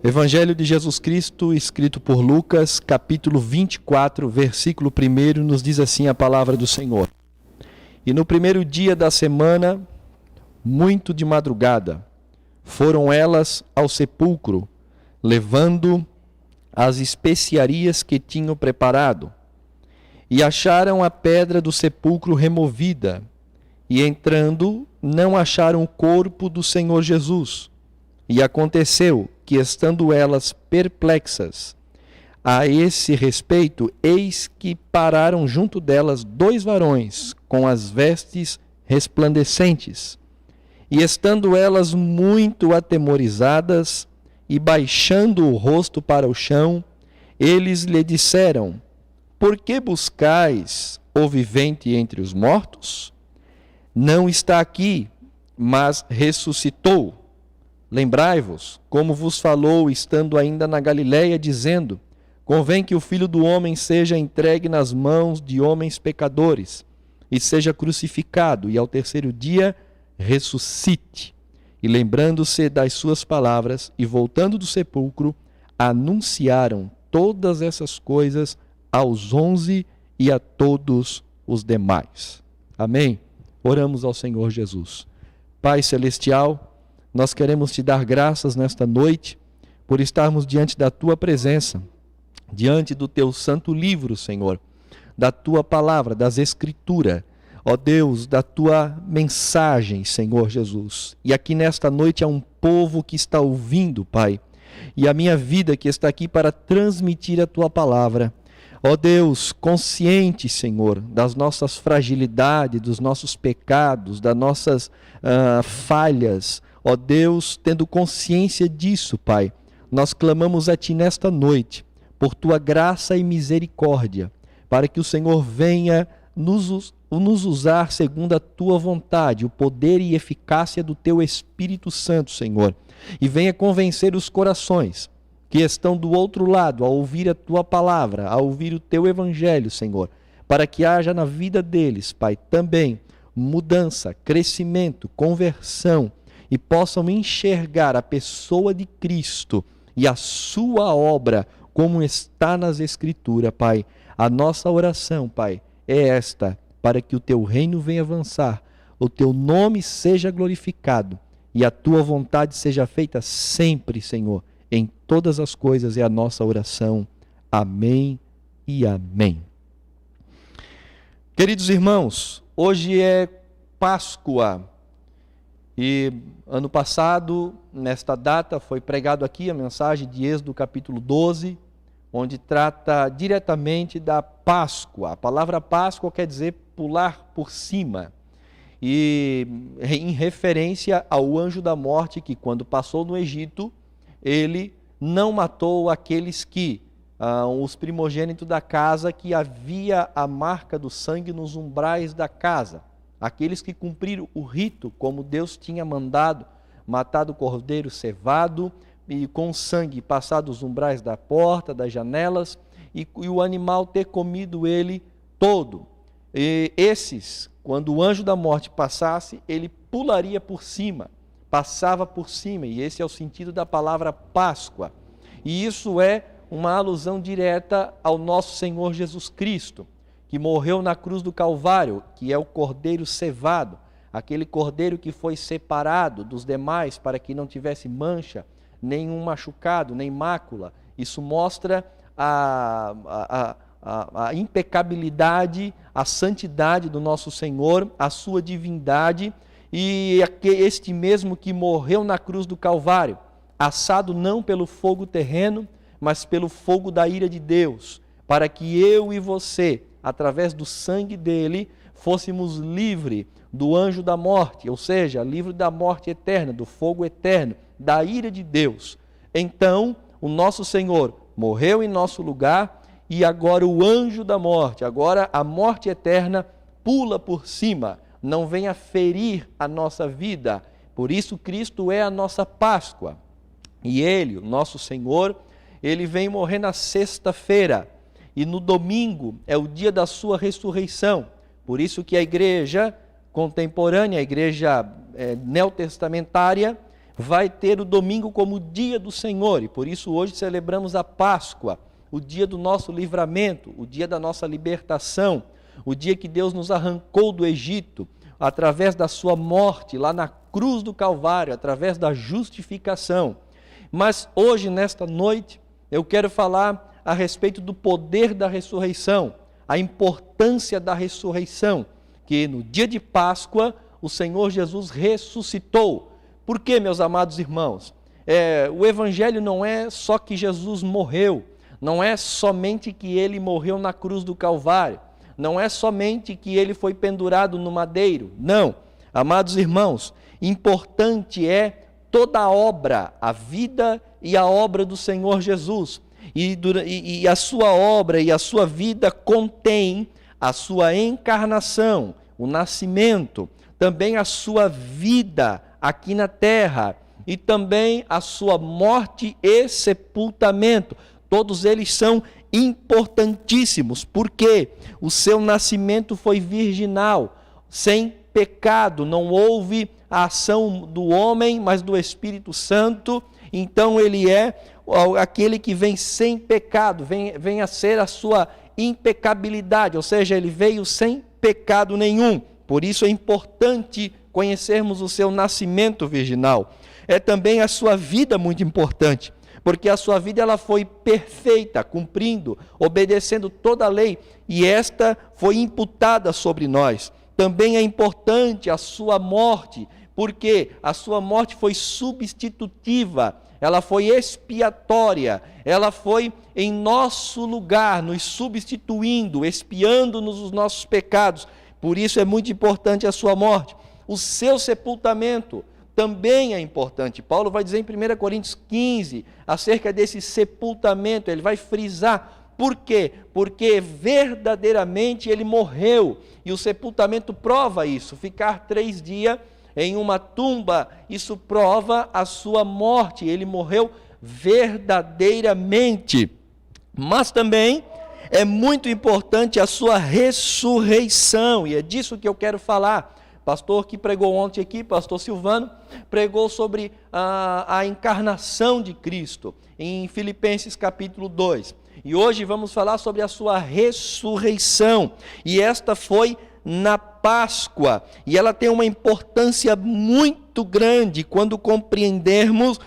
Evangelho de Jesus Cristo, escrito por Lucas, capítulo 24, versículo 1, nos diz assim a palavra do Senhor. E no primeiro dia da semana, muito de madrugada, foram elas ao sepulcro, levando as especiarias que tinham preparado. E acharam a pedra do sepulcro removida, e entrando, não acharam o corpo do Senhor Jesus. E aconteceu que, estando elas perplexas a esse respeito, eis que pararam junto delas 2 varões com as vestes resplandecentes. E estando elas muito atemorizadas e baixando o rosto para o chão, eles lhe disseram: por que buscais o vivente entre os mortos? Não está aqui, mas ressuscitou. Lembrai-vos, como vos falou, estando ainda na Galiléia, dizendo: convém que o Filho do Homem seja entregue nas mãos de homens pecadores, e seja crucificado, e ao terceiro dia ressuscite. E lembrando-se das suas palavras, e voltando do sepulcro, anunciaram todas essas coisas aos 11 e a todos os demais. Amém? Oramos ao Senhor Jesus. Pai Celestial, nós queremos te dar graças nesta noite por estarmos diante da tua presença, diante do teu santo livro, Senhor, da tua palavra, das Escrituras, ó Deus, da tua mensagem, Senhor Jesus. E aqui nesta noite há um povo que está ouvindo, Pai, e a minha vida que está aqui para transmitir a tua palavra. Ó Deus, consciente, Senhor, das nossas fragilidades, dos nossos pecados, das nossas falhas, ó Deus, tendo consciência disso, Pai, nós clamamos a Ti nesta noite, por Tua graça e misericórdia, para que o Senhor venha nos usar segundo a Tua vontade, o poder e eficácia do Teu Espírito Santo, Senhor, e venha convencer os corações que estão do outro lado, a ouvir a Tua palavra, a ouvir o Teu Evangelho, Senhor, para que haja na vida deles, Pai, também mudança, crescimento, conversão, e possam enxergar a pessoa de Cristo e a sua obra como está nas Escrituras, Pai. A nossa oração, Pai, é esta, para que o Teu reino venha avançar, o Teu nome seja glorificado e a Tua vontade seja feita sempre, Senhor, em todas as coisas é a nossa oração. Amém e amém. Queridos irmãos, hoje é Páscoa. E ano passado, nesta data, foi pregado aqui a mensagem de Êxodo capítulo 12, onde trata diretamente da Páscoa. A palavra Páscoa quer dizer pular por cima. E em referência ao anjo da morte que, quando passou no Egito, ele não matou aqueles que, os primogênitos da casa, que havia a marca do sangue nos umbrais da casa. Aqueles que cumpriram o rito, como Deus tinha mandado, matado o cordeiro cevado e com sangue passado os umbrais da porta, das janelas, e o animal ter comido ele todo. E esses, quando o anjo da morte passasse, ele pularia por cima, passava por cima, e esse é o sentido da palavra Páscoa. E isso é uma alusão direta ao nosso Senhor Jesus Cristo, que morreu na cruz do Calvário, que é o cordeiro cevado, aquele cordeiro que foi separado dos demais para que não tivesse mancha, nenhum machucado, nem mácula. Isso mostra a impecabilidade, a santidade do nosso Senhor, a sua divindade, e este mesmo que morreu na cruz do Calvário, assado não pelo fogo terreno, mas pelo fogo da ira de Deus, para que eu e você, através do sangue dele, fôssemos livres do anjo da morte, ou seja, livre da morte eterna, do fogo eterno, da ira de Deus. Então, o nosso Senhor morreu em nosso lugar, e agora o anjo da morte, agora a morte eterna, pula por cima, não venha ferir a nossa vida. Por isso Cristo é a nossa Páscoa. E ele, o nosso Senhor, ele vem morrer na sexta-feira, e no domingo é o dia da sua ressurreição. Por isso que a igreja contemporânea, a igreja neotestamentária, vai ter o domingo como dia do Senhor, e por isso hoje celebramos a Páscoa, o dia do nosso livramento, o dia da nossa libertação, o dia que Deus nos arrancou do Egito, através da sua morte lá na cruz do Calvário, através da justificação. Mas hoje, nesta noite, eu quero falar a respeito do poder da ressurreição, a importância da ressurreição, que no dia de Páscoa o Senhor Jesus ressuscitou. Por quê, meus amados irmãos? O Evangelho não é só que Jesus morreu, não é somente que ele morreu na cruz do Calvário, não é somente que ele foi pendurado no madeiro, não. Amados irmãos, importante é toda a obra, a vida e a obra do Senhor Jesus. E a sua obra e a sua vida contém a sua encarnação, o nascimento, também a sua vida aqui na terra e também a sua morte e sepultamento. Todos eles são importantíssimos, porque o seu nascimento foi virginal, sem pecado, não houve a ação do homem, mas do Espírito Santo. Então ele é aquele que vem sem pecado, vem a ser a sua impecabilidade, ou seja, ele veio sem pecado nenhum. Por isso é importante conhecermos o seu nascimento virginal. É também a sua vida muito importante, porque a sua vida ela foi perfeita, cumprindo, obedecendo toda a lei, e esta foi imputada sobre nós. Também é importante a sua morte, porque a sua morte foi substitutiva, ela foi expiatória, ela foi em nosso lugar, nos substituindo, expiando-nos os nossos pecados. Por isso é muito importante a sua morte. O seu sepultamento também é importante. Paulo vai dizer em 1 Coríntios 15, acerca desse sepultamento, ele vai frisar. Por quê? Porque verdadeiramente ele morreu, e o sepultamento prova isso. Ficar 3 dias em uma tumba, isso prova a sua morte, ele morreu verdadeiramente. Mas também é muito importante a sua ressurreição, e é disso que eu quero falar. Pastor que pregou ontem aqui, pastor Silvano, pregou sobre a encarnação de Cristo, em Filipenses capítulo 2. E hoje vamos falar sobre a sua ressurreição, e esta foi na Páscoa, e ela tem uma importância muito grande quando compreendemos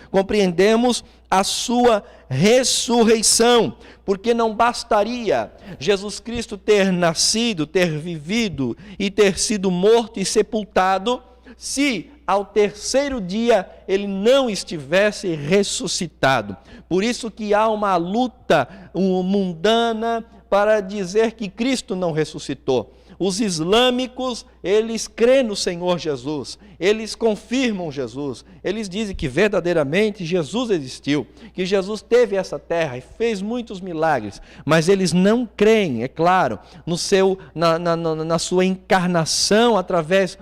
a sua ressurreição, porque não bastaria Jesus Cristo ter nascido, ter vivido e ter sido morto e sepultado, se ao 3º dia ele não estivesse ressuscitado. Por isso que há uma luta mundana para dizer que Cristo não ressuscitou. Os islâmicos, eles creem no Senhor Jesus, eles confirmam Jesus, eles dizem que verdadeiramente Jesus existiu, que Jesus teve essa terra e fez muitos milagres, mas eles não creem, é claro, na sua encarnação através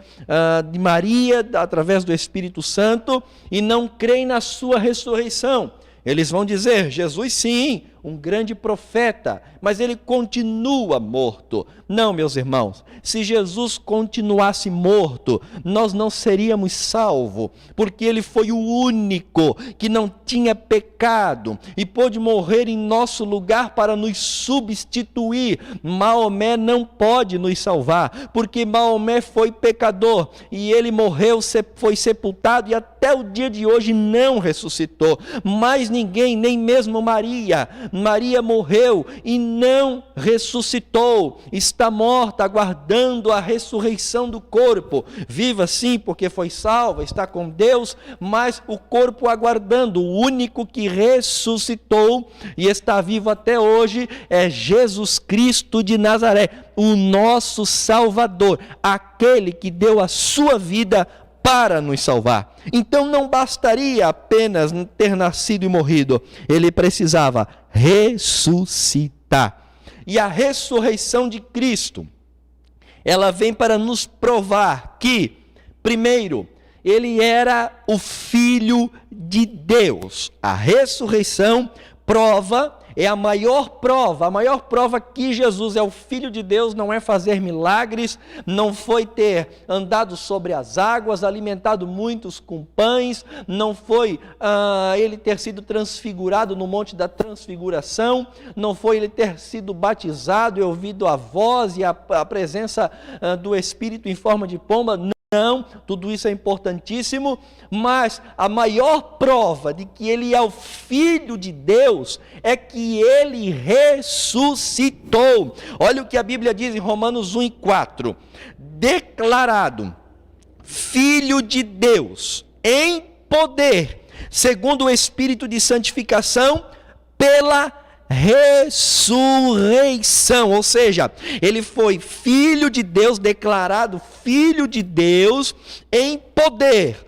de Maria, através do Espírito Santo, e não creem na sua ressurreição. Eles vão dizer, Jesus sim, um grande profeta, mas ele continua morto. Não, meus irmãos, se Jesus continuasse morto, nós não seríamos salvos, porque ele foi o único que não tinha pecado e pôde morrer em nosso lugar para nos substituir. Maomé não pode nos salvar, porque Maomé foi pecador e ele morreu, foi sepultado e até o dia de hoje não ressuscitou. Mas ninguém, nem mesmo Maria morreu e não ressuscitou, está morta, aguardando a ressurreição do corpo, viva sim, porque foi salva, está com Deus, mas o corpo aguardando. O único que ressuscitou e está vivo até hoje é Jesus Cristo de Nazaré, o nosso Salvador, aquele que deu a sua vida para nos salvar. Então não bastaria apenas ter nascido e morrido, ele precisava ressuscitar. E a ressurreição de Cristo, ela vem para nos provar que, primeiro, ele era o Filho de Deus. A ressurreição prova é a maior prova que Jesus é o Filho de Deus, não é fazer milagres, não foi ter andado sobre as águas, alimentado muitos com pães, não foi ele ter sido transfigurado no Monte da Transfiguração, não foi ele ter sido batizado e ouvido a voz e a presença do Espírito em forma de pomba. Não, tudo isso é importantíssimo, mas a maior prova de que ele é o Filho de Deus é que ele ressuscitou. Olha o que a Bíblia diz em Romanos 1:4: declarado Filho de Deus em poder, segundo o Espírito de santificação, pela ressurreição. Ou seja, ele foi Filho de Deus, declarado Filho de Deus em poder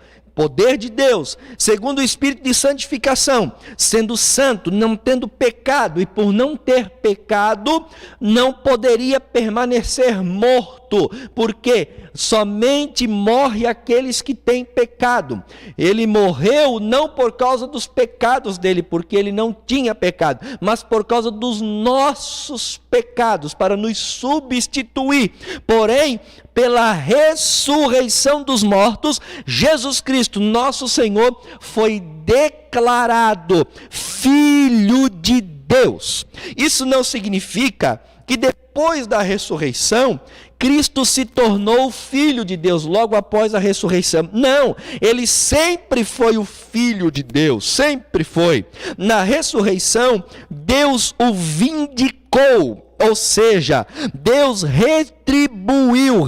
de Deus, segundo o Espírito de santificação, sendo santo, não tendo pecado, e por não ter pecado, não poderia permanecer morto, porque somente morre aqueles que têm pecado. Ele morreu não por causa dos pecados dele, porque ele não tinha pecado, mas por causa dos nossos pecados, para nos substituir. Porém, pela ressurreição dos mortos, Jesus Cristo, nosso Senhor, foi declarado Filho de Deus. Isso não significa que depois da ressurreição, Cristo se tornou Filho de Deus logo após a ressurreição. Não, ele sempre foi o Filho de Deus, sempre foi. Na ressurreição, Deus o vindicou, ou seja, Deus restituiu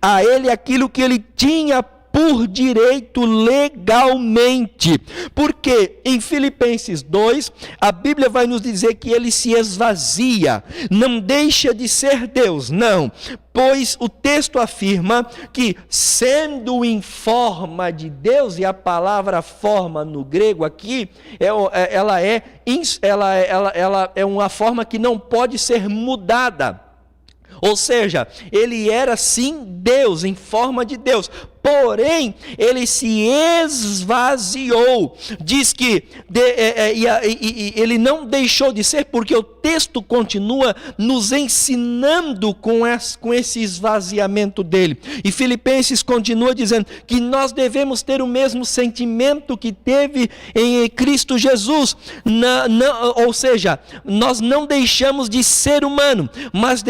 a ele aquilo que ele tinha por direito legalmente. Porque em Filipenses 2, a Bíblia vai nos dizer que ele se esvazia, não deixa de ser Deus, não. Pois o texto afirma que, sendo em forma de Deus, e a palavra forma no grego aqui, ela é uma forma que não pode ser mudada. Ou seja, ele era sim Deus, em forma de Deus, porém, ele se esvaziou. Diz que ele não deixou de ser, porque o texto continua nos ensinando com esse esvaziamento dele. E Filipenses continua dizendo que nós devemos ter o mesmo sentimento que teve em Cristo Jesus. Ou seja, nós não deixamos de ser humano, mas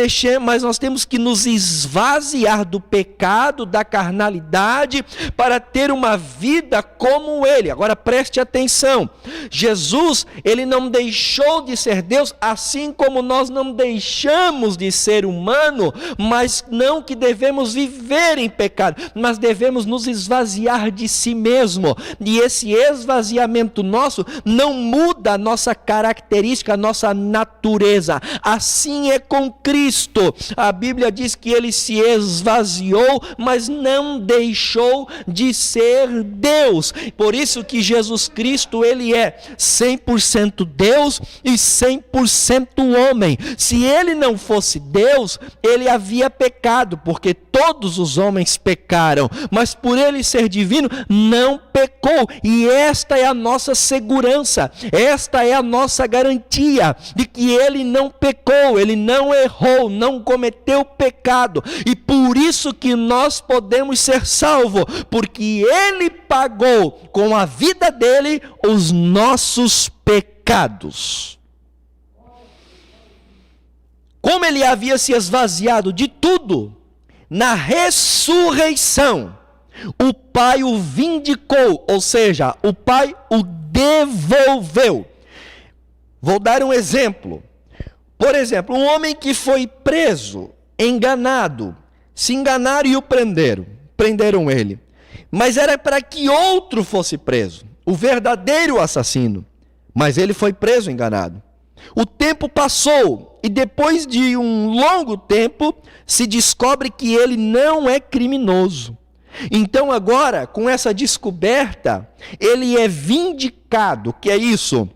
nós temos que nos esvaziar do pecado, da carnalidade, para ter uma vida como ele. Agora preste atenção, Jesus, ele não deixou de ser Deus, assim como nós não deixamos de ser humano, mas não que devemos viver em pecado, mas devemos nos esvaziar de si mesmo, e esse esvaziamento nosso não muda a nossa característica, a nossa natureza. Assim é com Cristo. A Bíblia diz que ele se esvaziou, mas não deixou de ser Deus. Por isso que Jesus Cristo, ele é 100% Deus e 100% homem. Se ele não fosse Deus, ele havia pecado, porque todos os homens pecaram, mas por ele ser divino, não pecou. E esta é a nossa segurança, esta é a nossa garantia de que ele não pecou, ele não errou, não cometeu pecado, e por isso que nós podemos ser salvos, porque ele pagou com a vida dele os nossos pecados. Como ele havia se esvaziado de tudo, na ressurreição, o Pai o vindicou, ou seja, o Pai o devolveu. Vou dar um exemplo. Por exemplo, um homem que foi preso, enganado, se enganaram e o prenderam ele. Mas era para que outro fosse preso, o verdadeiro assassino. Mas ele foi preso, enganado. O tempo passou e depois de um longo tempo se descobre que ele não é criminoso. Então agora, com essa descoberta, ele é vindicado. Que é isso?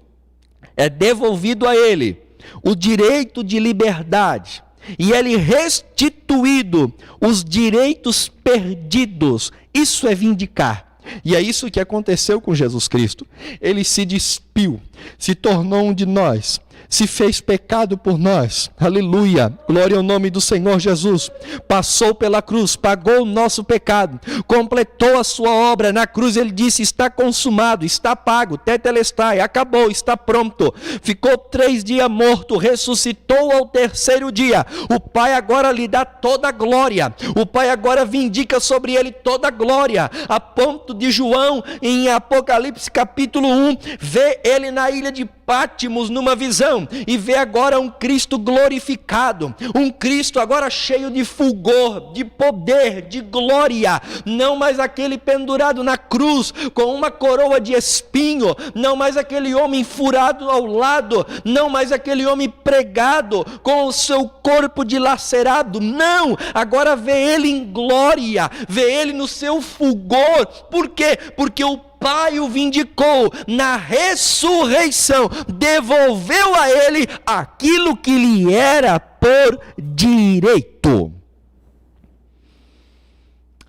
É devolvido a ele o direito de liberdade. E ele restituído os direitos perdidos. Isso é vindicar. E é isso que aconteceu com Jesus Cristo. Ele se despiu, se tornou um de nós, se fez pecado por nós. Aleluia, glória ao nome do Senhor Jesus. Passou pela cruz, pagou o nosso pecado, completou a sua obra. Na cruz ele disse: está consumado, está pago, tetelestai, acabou, está pronto. Ficou 3 dias morto, ressuscitou ao 3º dia. O Pai agora lhe dá toda a glória. O Pai agora vindica sobre ele toda a glória, a ponto de João, em Apocalipse capítulo 1, vê ele na ilha de Pátimos numa visão, e vê agora um Cristo glorificado, um Cristo agora cheio de fulgor, de poder, de glória, não mais aquele pendurado na cruz com uma coroa de espinho, não mais aquele homem furado ao lado, não mais aquele homem pregado com o seu corpo dilacerado, não, agora vê ele em glória, vê ele no seu fulgor. Por quê? Porque o Pai o vindicou na ressurreição, devolveu a ele aquilo que lhe era por direito.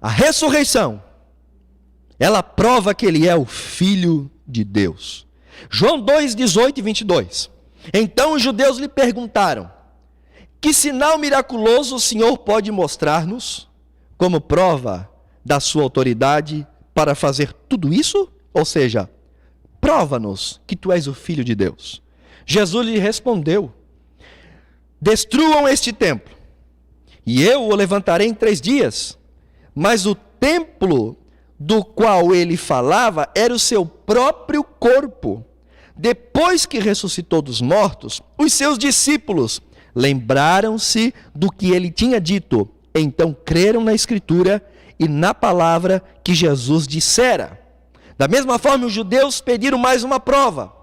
A ressurreição, ela prova que ele é o Filho de Deus. João 2, 18 e 22. Então os judeus lhe perguntaram: que sinal miraculoso o Senhor pode mostrar-nos como prova da sua autoridade para fazer tudo isso? Ou seja, prova-nos que tu és o Filho de Deus. Jesus lhe respondeu: destruam este templo, e eu o levantarei em 3 dias. Mas o templo do qual ele falava era o seu próprio corpo. Depois que ressuscitou dos mortos, os seus discípulos lembraram-se do que ele tinha dito. Então creram na Escritura e na palavra que Jesus dissera. Da mesma forma, os judeus pediram mais uma prova,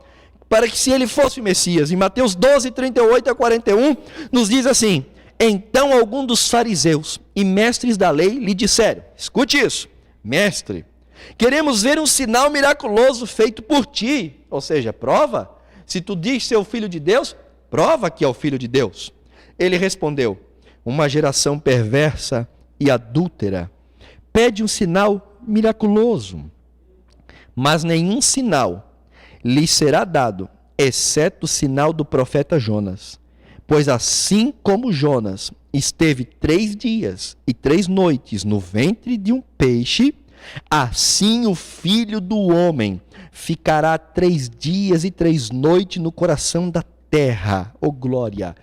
para que se ele fosse o Messias. Em Mateus 12, 38 a 41, nos diz assim: então alguns dos fariseus e mestres da lei lhe disseram, escute isso, mestre, queremos ver um sinal miraculoso feito por ti. Ou seja, prova, se tu diz ser o Filho de Deus, prova que é o Filho de Deus. Ele respondeu: uma geração perversa e adúltera pede um sinal miraculoso, mas nenhum sinal lhe será dado, exceto o sinal do profeta Jonas. Pois assim como Jonas esteve 3 dias e 3 noites no ventre de um peixe, assim o Filho do Homem ficará 3 dias e 3 noites no coração da terra. Oh glória!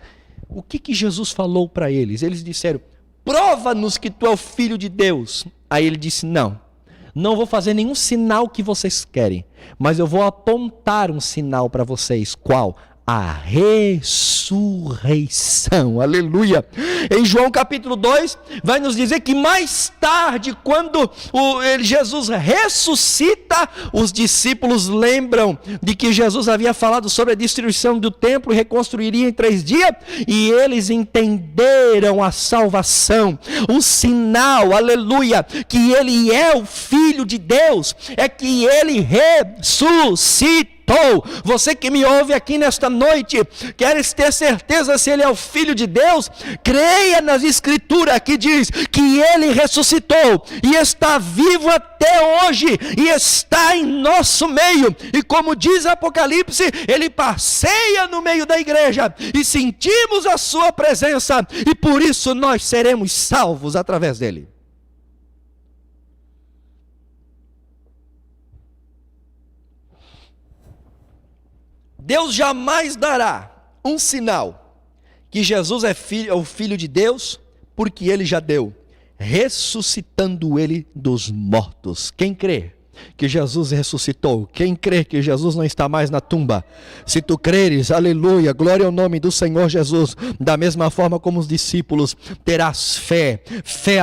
O que Jesus falou para eles? Eles disseram: prova-nos que tu é o Filho de Deus. Aí ele disse: não vou fazer nenhum sinal que vocês querem, mas eu vou apontar um sinal para vocês. Qual? A ressurreição. Aleluia. Em João capítulo 2 vai nos dizer que mais tarde, quando Jesus ressuscita, os discípulos lembram de que Jesus havia falado sobre a destruição do templo e reconstruiria em 3 dias, e eles entenderam a salvação. Um sinal, aleluia, que ele é o Filho de Deus, é que ele ressuscitou. Você que me ouve aqui nesta noite, queres ter certeza se ele é o Filho de Deus? Creia nas Escrituras que diz que ele ressuscitou e está vivo até hoje e está em nosso meio. E como diz Apocalipse, ele passeia no meio da igreja e sentimos a sua presença, e por isso nós seremos salvos através dele. Deus jamais dará um sinal que Jesus é o Filho de Deus, porque ele já deu, ressuscitando ele dos mortos. Quem crê que Jesus ressuscitou? Quem crê que Jesus não está mais na tumba? Se tu creres, aleluia, glória ao nome do Senhor Jesus. Da mesma forma como os discípulos, terás fé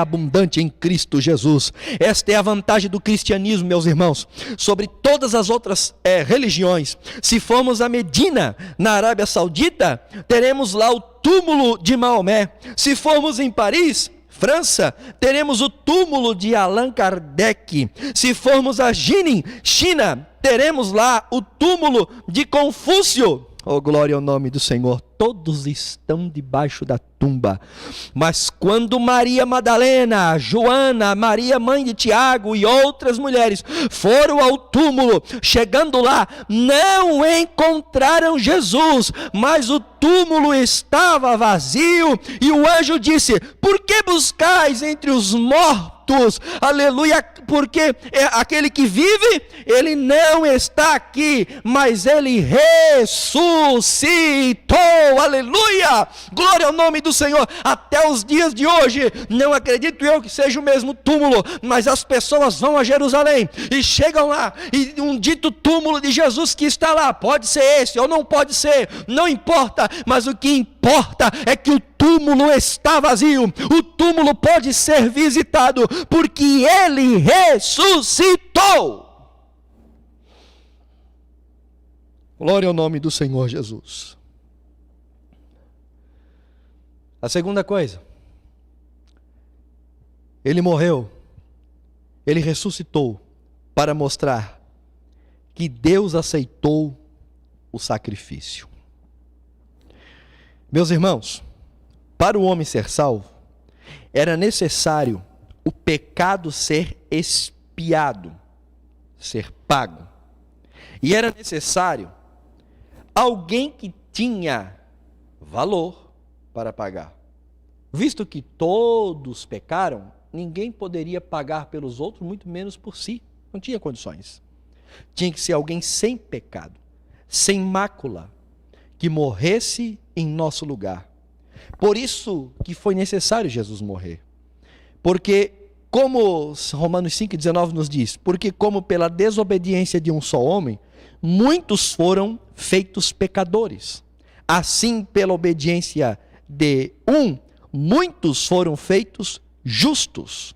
abundante em Cristo Jesus. Esta é a vantagem do cristianismo, meus irmãos, sobre todas as outras religiões. Se formos a Medina, na Arábia Saudita, teremos lá o túmulo de Maomé. Se formos em Paris, França, teremos o túmulo de Allan Kardec. Se formos a Jining, China, teremos lá o túmulo de Confúcio. Oh, glória ao nome do Senhor. Todos estão debaixo da tumba. Mas quando Maria Madalena, Joana, Maria mãe de Tiago e outras mulheres foram ao túmulo, chegando lá, não encontraram Jesus, mas o túmulo estava vazio, e o anjo disse: por que buscais entre os mortos? Aleluia, porque aquele que vive, ele não está aqui, mas ele ressuscitou. Aleluia, glória ao nome do Senhor. Até os dias de hoje, não acredito eu que seja o mesmo túmulo, mas as pessoas vão a Jerusalém e chegam lá, e um dito túmulo de Jesus que está lá, pode ser esse ou não pode ser, não importa, mas o que importa é que o túmulo está vazio. O túmulo pode ser visitado, porque ele ressuscitou. Glória ao nome do Senhor Jesus. A segunda coisa, ele morreu, ele ressuscitou para mostrar que Deus aceitou o sacrifício. Meus irmãos, para o homem ser salvo, era necessário o pecado ser expiado, ser pago. E era necessário alguém que tinha valor para pagar. Visto que todos pecaram, ninguém poderia pagar pelos outros, muito menos por si. Não tinha condições. Tinha que ser alguém sem pecado, sem mácula, que morresse em nosso lugar. Por isso que foi necessário Jesus morrer. Porque, como Romanos 5,19 nos diz, porque como pela desobediência de um só homem, muitos foram feitos pecadores, assim pela obediência de um, muitos foram feitos justos.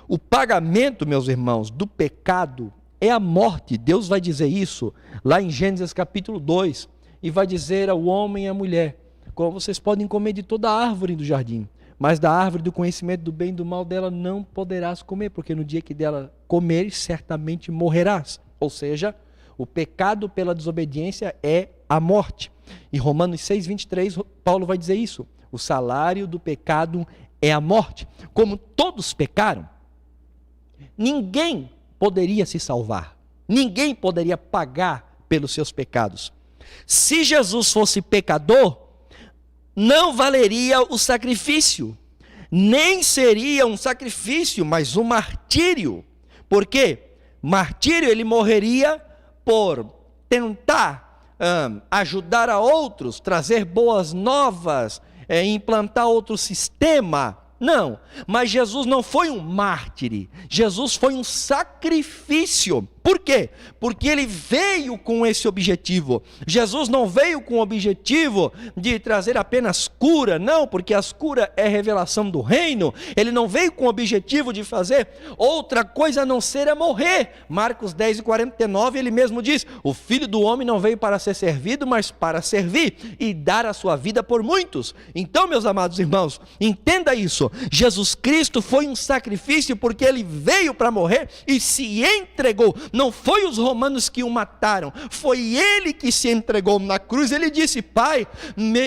O pagamento, meus irmãos, do pecado é a morte. Deus vai dizer isso lá em Gênesis capítulo 2, e vai dizer ao homem e à mulher: como vocês podem comer de toda a árvore do jardim, mas da árvore do conhecimento do bem e do mal dela não poderás comer, porque no dia que dela comeres, certamente morrerás. Ou seja, o pecado pela desobediência é a morte. Em Romanos 6,23, Paulo vai dizer isso: o salário do pecado é a morte. Como todos pecaram, ninguém poderia se salvar, ninguém poderia pagar pelos seus pecados. Se Jesus fosse pecador, não valeria o sacrifício, nem seria um sacrifício, mas um martírio. Por quê? Martírio, ele morreria por tentar ajudar a outros, trazer boas novas, implantar outro sistema. Não, mas Jesus não foi um mártir, Jesus foi um sacrifício. Por quê? Porque ele veio com esse objetivo. Jesus não veio com o objetivo de trazer apenas cura, não, porque as curas é revelação do reino. Ele não veio com o objetivo de fazer outra coisa a não ser a morrer. Marcos 10:49, ele mesmo diz: o Filho do Homem não veio para ser servido, mas para servir e dar a sua vida por muitos. Então, meus amados irmãos, entenda isso. Jesus Cristo foi um sacrifício porque ele veio para morrer e se entregou. Não foi os romanos que o mataram, foi ele que se entregou na cruz. Ele disse: Pai,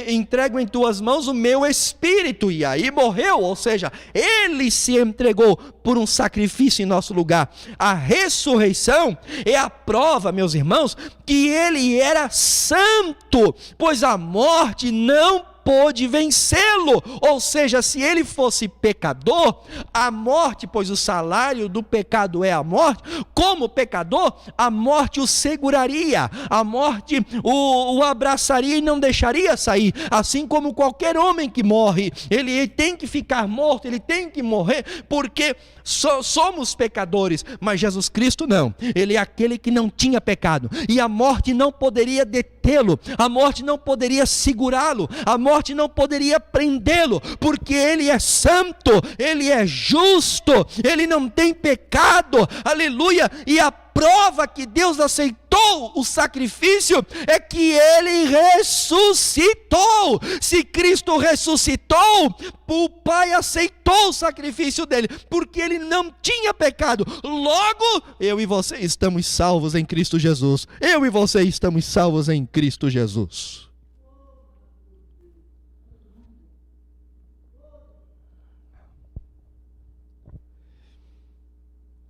entrego em tuas mãos o meu espírito, e aí morreu. Ou seja, ele se entregou por um sacrifício em nosso lugar. A ressurreição é a prova, meus irmãos, que ele era santo, pois a morte não pôde vencê-lo. Ou seja, se ele fosse pecador, a morte, pois o salário do pecado é a morte, como pecador, a morte o seguraria, a morte o abraçaria e não deixaria sair. Assim como qualquer homem que morre, ele tem que ficar morto, ele tem que morrer, porque somos pecadores, mas Jesus Cristo não. Ele é aquele que não tinha pecado, e a morte não poderia detê-lo, a morte não poderia segurá-lo, a morte não poderia prendê-lo, porque ele é santo, ele é justo, ele não tem pecado. Aleluia. E a prova que Deus aceitou aceitou o sacrifício é que ele ressuscitou. Se Cristo ressuscitou, o Pai aceitou o sacrifício dele, porque ele não tinha pecado. Logo, eu e você estamos salvos em Cristo Jesus. Eu e você estamos salvos em Cristo Jesus.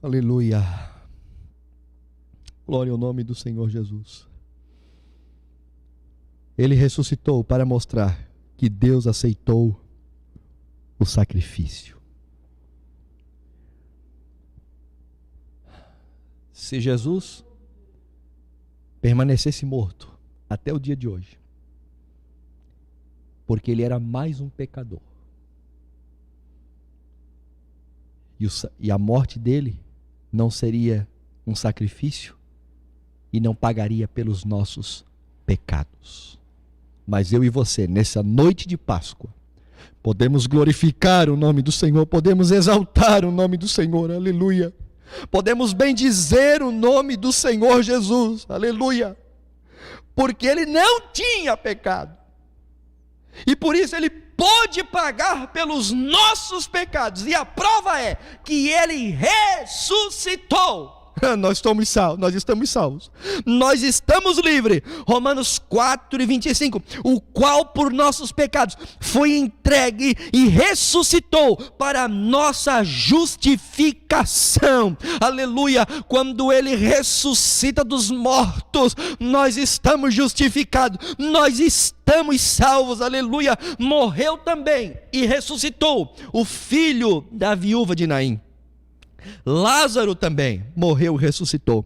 Aleluia. Glória ao nome do Senhor Jesus. Ele ressuscitou para mostrar que Deus aceitou o sacrifício. Se Jesus permanecesse morto até o dia de hoje, porque ele era mais um pecador, e a morte dele não seria um sacrifício e não pagaria pelos nossos pecados. Mas eu e você, nessa noite de Páscoa, podemos glorificar o nome do Senhor, podemos exaltar o nome do Senhor, aleluia. Podemos bendizer o nome do Senhor Jesus, aleluia. Porque ele não tinha pecado. E por isso ele pôde pagar pelos nossos pecados. E a prova é que ele ressuscitou. Nós estamos salvos, nós estamos livres. Romanos 4:25, o qual por nossos pecados foi entregue e ressuscitou para a nossa justificação. Aleluia. Quando ele ressuscita dos mortos, nós estamos justificados, nós estamos salvos. Aleluia. Morreu também e ressuscitou o filho da viúva de Naim. Lázaro também morreu e ressuscitou.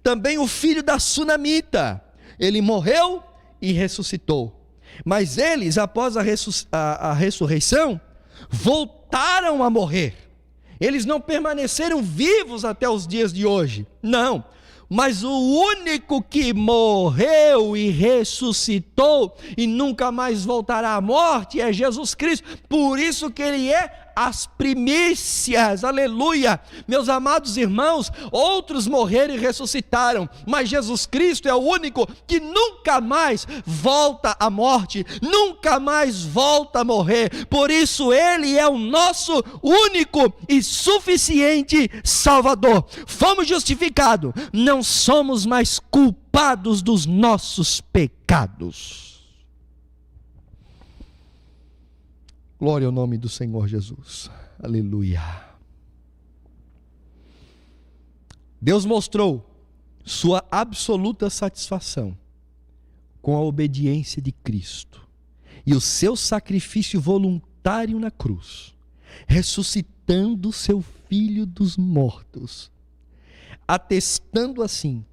Também o filho da sunamita, ele morreu e ressuscitou. Mas eles, após a ressurreição, voltaram a morrer. Eles não permaneceram vivos até os dias de hoje. Não. Mas o único que morreu e ressuscitou e nunca mais voltará à morte é Jesus Cristo. Por isso que ele é as primícias, aleluia. Meus amados irmãos, outros morreram e ressuscitaram, mas Jesus Cristo é o único que nunca mais volta à morte, nunca mais volta a morrer. Por isso ele é o nosso único e suficiente Salvador. Fomos justificados, não somos mais culpados dos nossos pecados. Glória ao nome do Senhor Jesus. Aleluia. Deus mostrou sua absoluta satisfação com a obediência de Cristo e o seu sacrifício voluntário na cruz, ressuscitando seu Filho dos mortos, atestando assim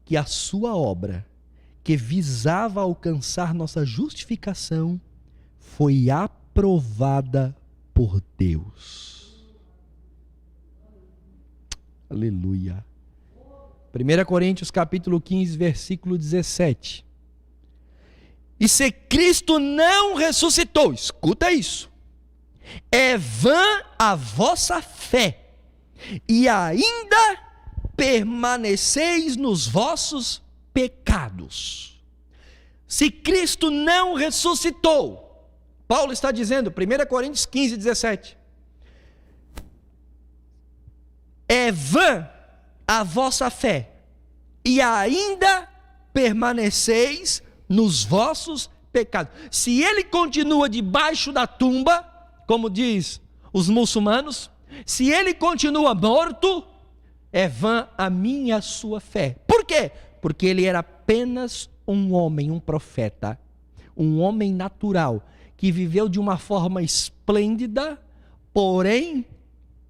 que a sua obra, que visava alcançar nossa justificação, foi aprovada por Deus. Aleluia. 1 Coríntios capítulo 15, versículo 17. E se Cristo não ressuscitou, escuta isso, é vã a vossa fé, e ainda permaneceis nos vossos pecados. Se Cristo não ressuscitou, Paulo está dizendo, 1 Coríntios 15, 17, é vã a vossa fé, e ainda permaneceis nos vossos pecados. Se ele continua debaixo da tumba, como diz os muçulmanos, se ele continua morto, é vã a minha e a sua fé. Por quê? Porque ele era apenas um homem, um profeta, um homem natural, que viveu de uma forma esplêndida, porém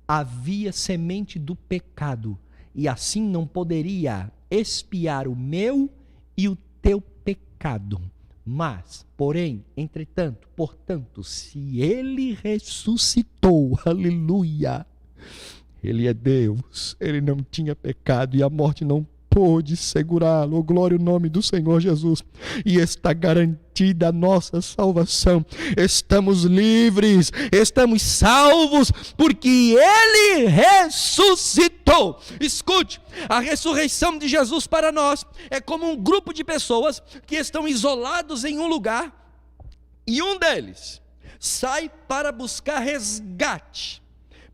havia semente do pecado, e assim não poderia expiar o meu e o teu pecado. Mas, porém, entretanto, portanto, se ele ressuscitou, aleluia, ele é Deus, ele não tinha pecado e a morte não pôde segurá-lo. Oh, glória ao nome do Senhor Jesus. E está garantida a nossa salvação. Estamos livres, estamos salvos, porque Ele ressuscitou. Escute, a ressurreição de Jesus para nós é como um grupo de pessoas que estão isolados em um lugar, e um deles sai para buscar resgate.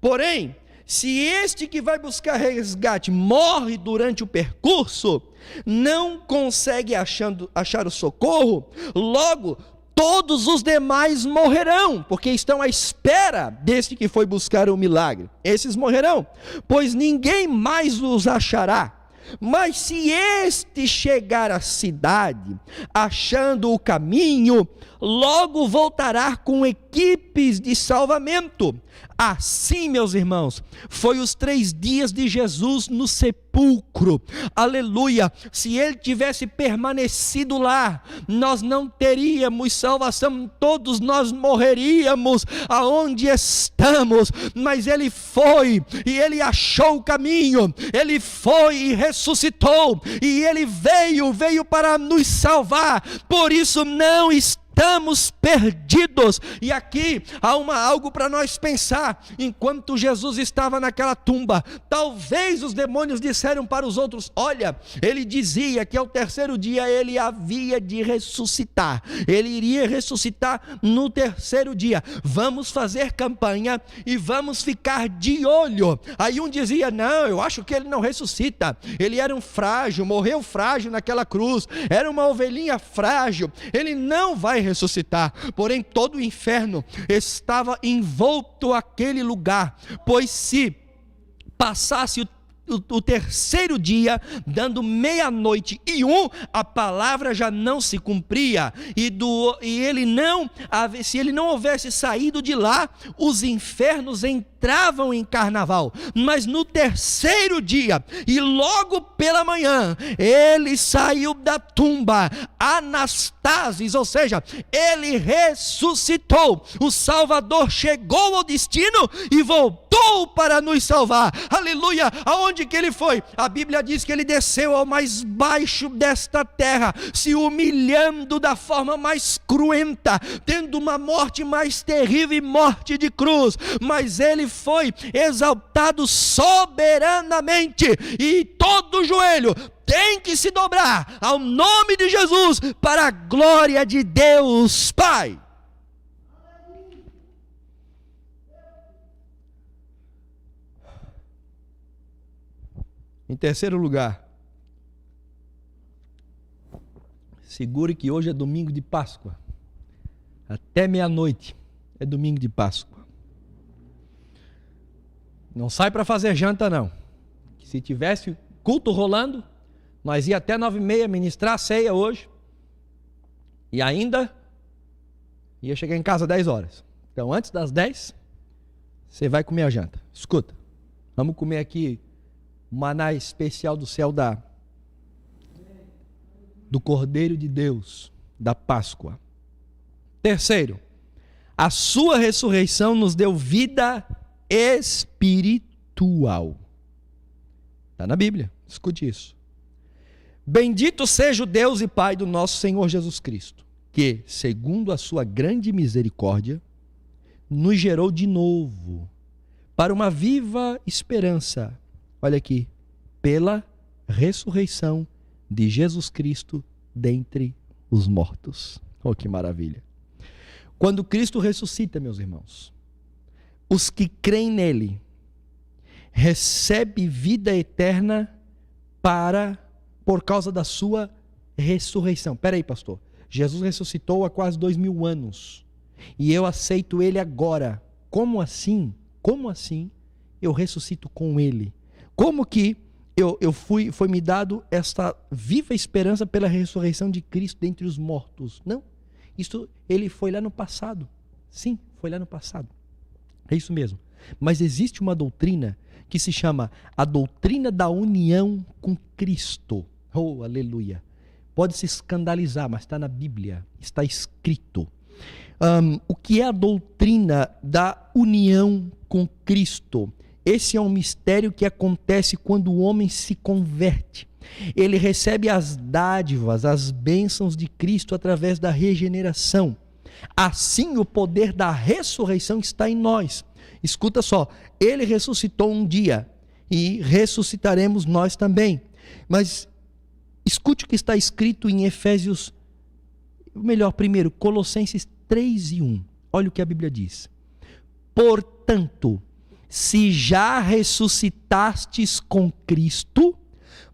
Porém, se este que vai buscar resgate morre durante o percurso, não consegue achar o socorro, logo todos os demais morrerão, porque estão à espera deste que foi buscar o milagre. Esses morrerão, pois ninguém mais os achará. Mas se este chegar à cidade, achando o caminho, logo voltará com equipes de salvamento. Assim, meus irmãos, foi os 3 dias de Jesus no sepulcro. Aleluia! Se ele tivesse permanecido lá, nós não teríamos salvação, todos nós morreríamos aonde estamos. Mas ele foi e ele achou o caminho, ele foi e ressuscitou, e ele veio para nos salvar. Por isso não estamos perdidos. E aqui há algo para nós pensar. Enquanto Jesus estava naquela tumba, talvez os demônios disseram para os outros: olha, ele dizia que ao 3º dia ele havia de ressuscitar, ele iria ressuscitar no 3º dia, vamos fazer campanha e vamos ficar de olho. Aí um dizia: não, eu acho que ele não ressuscita, ele era um frágil, morreu frágil naquela cruz, era uma ovelhinha frágil, ele não vai ressuscitar. Porém, todo o inferno estava envolto àquele lugar, pois se passasse o 3º dia, dando 00:01, a palavra já não se cumpria, se ele não houvesse saído de lá, os infernos entravam em carnaval. Mas no 3º dia, e logo pela manhã, ele saiu da tumba, anastasis, ou seja, ele ressuscitou. O Salvador chegou ao destino e voltou para nos salvar. Aleluia! Aonde que ele foi? A Bíblia diz que ele desceu ao mais baixo desta terra, se humilhando da forma mais cruenta, tendo uma morte mais terrível, morte de cruz. Mas ele foi exaltado soberanamente, e todo joelho tem que se dobrar ao nome de Jesus, para a glória de Deus Pai. Em 3º lugar, segure que hoje é domingo de Páscoa, até 00:00 é domingo de Páscoa. Não sai para fazer janta não, se tivesse culto rolando, nós ia até 9:30 ministrar a ceia hoje, e ainda ia chegar em casa 10 horas. Então antes das 10, você vai comer a janta. Escuta, vamos comer aqui maná especial do céu do Cordeiro de Deus, da Páscoa. 3º, a sua ressurreição nos deu vida espiritual. Está na Bíblia, escute isso. Bendito seja o Deus e Pai do nosso Senhor Jesus Cristo, que, segundo a sua grande misericórdia, nos gerou de novo para uma viva esperança. Olha aqui, pela ressurreição de Jesus Cristo dentre os mortos. Oh, que maravilha! Quando Cristo ressuscita, meus irmãos, os que creem nele recebem vida eterna por causa da sua ressurreição. Espera aí, pastor. Jesus ressuscitou há quase 2000 anos e eu aceito ele agora. Como assim? Como assim eu ressuscito com ele? Como que foi me dado esta viva esperança pela ressurreição de Cristo dentre os mortos? Não, isso ele foi lá no passado. Sim, foi lá no passado. É isso mesmo. Mas existe uma doutrina que se chama a doutrina da união com Cristo. Oh, aleluia. Pode se escandalizar, mas está na Bíblia, está escrito. O que é a doutrina da união com Cristo? Esse é um mistério que acontece quando o homem se converte. Ele recebe as dádivas, as bênçãos de Cristo através da regeneração. Assim, o poder da ressurreição está em nós. Escuta só, ele ressuscitou um dia e ressuscitaremos nós também. Mas escute o que está escrito em Efésios, primeiro, Colossenses 3:1. Olha o que a Bíblia diz. Portanto, se já ressuscitastes com Cristo,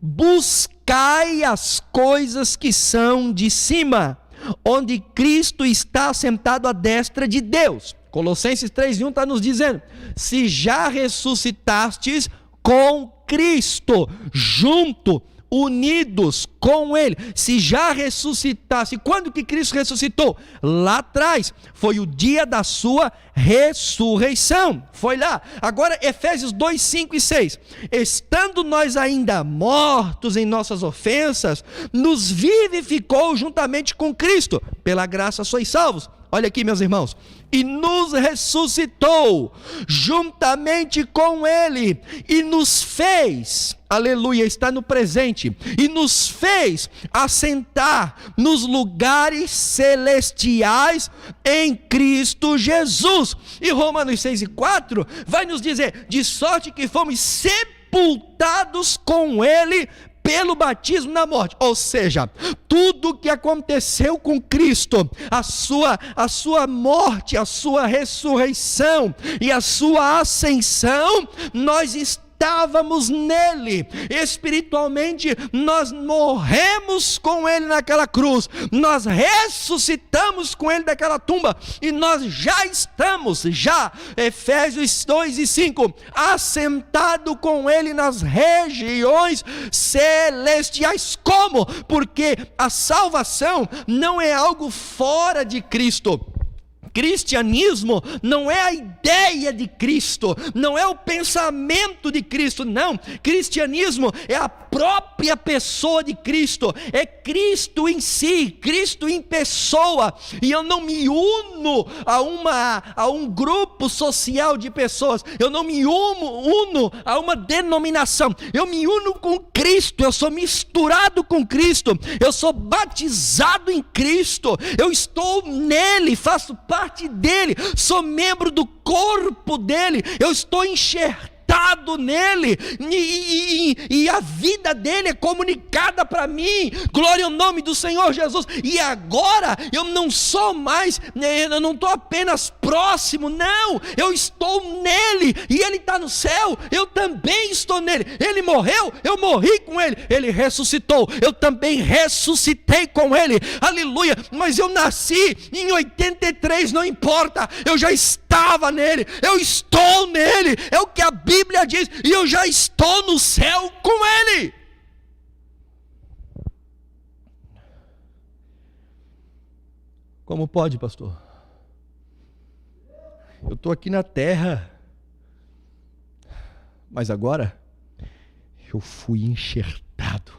buscai as coisas que são de cima, onde Cristo está sentado à destra de Deus. Colossenses 3:1 está nos dizendo, se já ressuscitastes com Cristo, junto, unidos com Ele, se já ressuscitasse. Quando que Cristo ressuscitou? Lá atrás, foi o dia da sua ressurreição, foi lá. Agora Efésios 2, 5 e 6, estando nós ainda mortos em nossas ofensas, nos vivificou juntamente com Cristo, pela graça sois salvos. Olha aqui, meus irmãos, e nos ressuscitou juntamente com Ele, e nos fez, aleluia, está no presente, e nos fez assentar nos lugares celestiais em Cristo Jesus. E Romanos 6 e 4 vai nos dizer, de sorte que fomos sepultados com Ele pelo batismo na morte. Ou seja, tudo o que aconteceu com Cristo, a sua morte, a sua ressurreição e a sua ascensão, nós estávamos nele. Espiritualmente, nós morremos com ele naquela cruz, nós ressuscitamos com ele daquela tumba, e nós já estamos, Efésios 2 e 5, assentado com ele nas regiões celestiais. Como? Porque a salvação não é algo fora de Cristo. Cristianismo não é a ideia de Cristo, não é o pensamento de Cristo, não. Cristianismo é a própria pessoa de Cristo, é Cristo em si, Cristo em pessoa. E eu não me uno a um grupo social de pessoas, eu não me uno a uma denominação, eu me uno com Cristo, eu sou misturado com Cristo, eu sou batizado em Cristo, eu estou nele, faço parte dele, sou membro do corpo dele, eu estou enxertado nele, e a vida dele é comunicada para mim. Glória ao nome do Senhor Jesus. E agora eu não sou mais, eu não estou apenas próximo, não, eu estou nele, e ele está no céu, eu também estou nele. Ele morreu, eu morri com ele. Ele ressuscitou, eu também ressuscitei com ele, aleluia. Mas eu nasci em 83, não importa, eu já estava nele, eu estou nele, é o que a Bíblia diz, e eu já estou no céu com ele. Como pode, pastor? Eu estou aqui na terra, mas agora eu fui enxertado,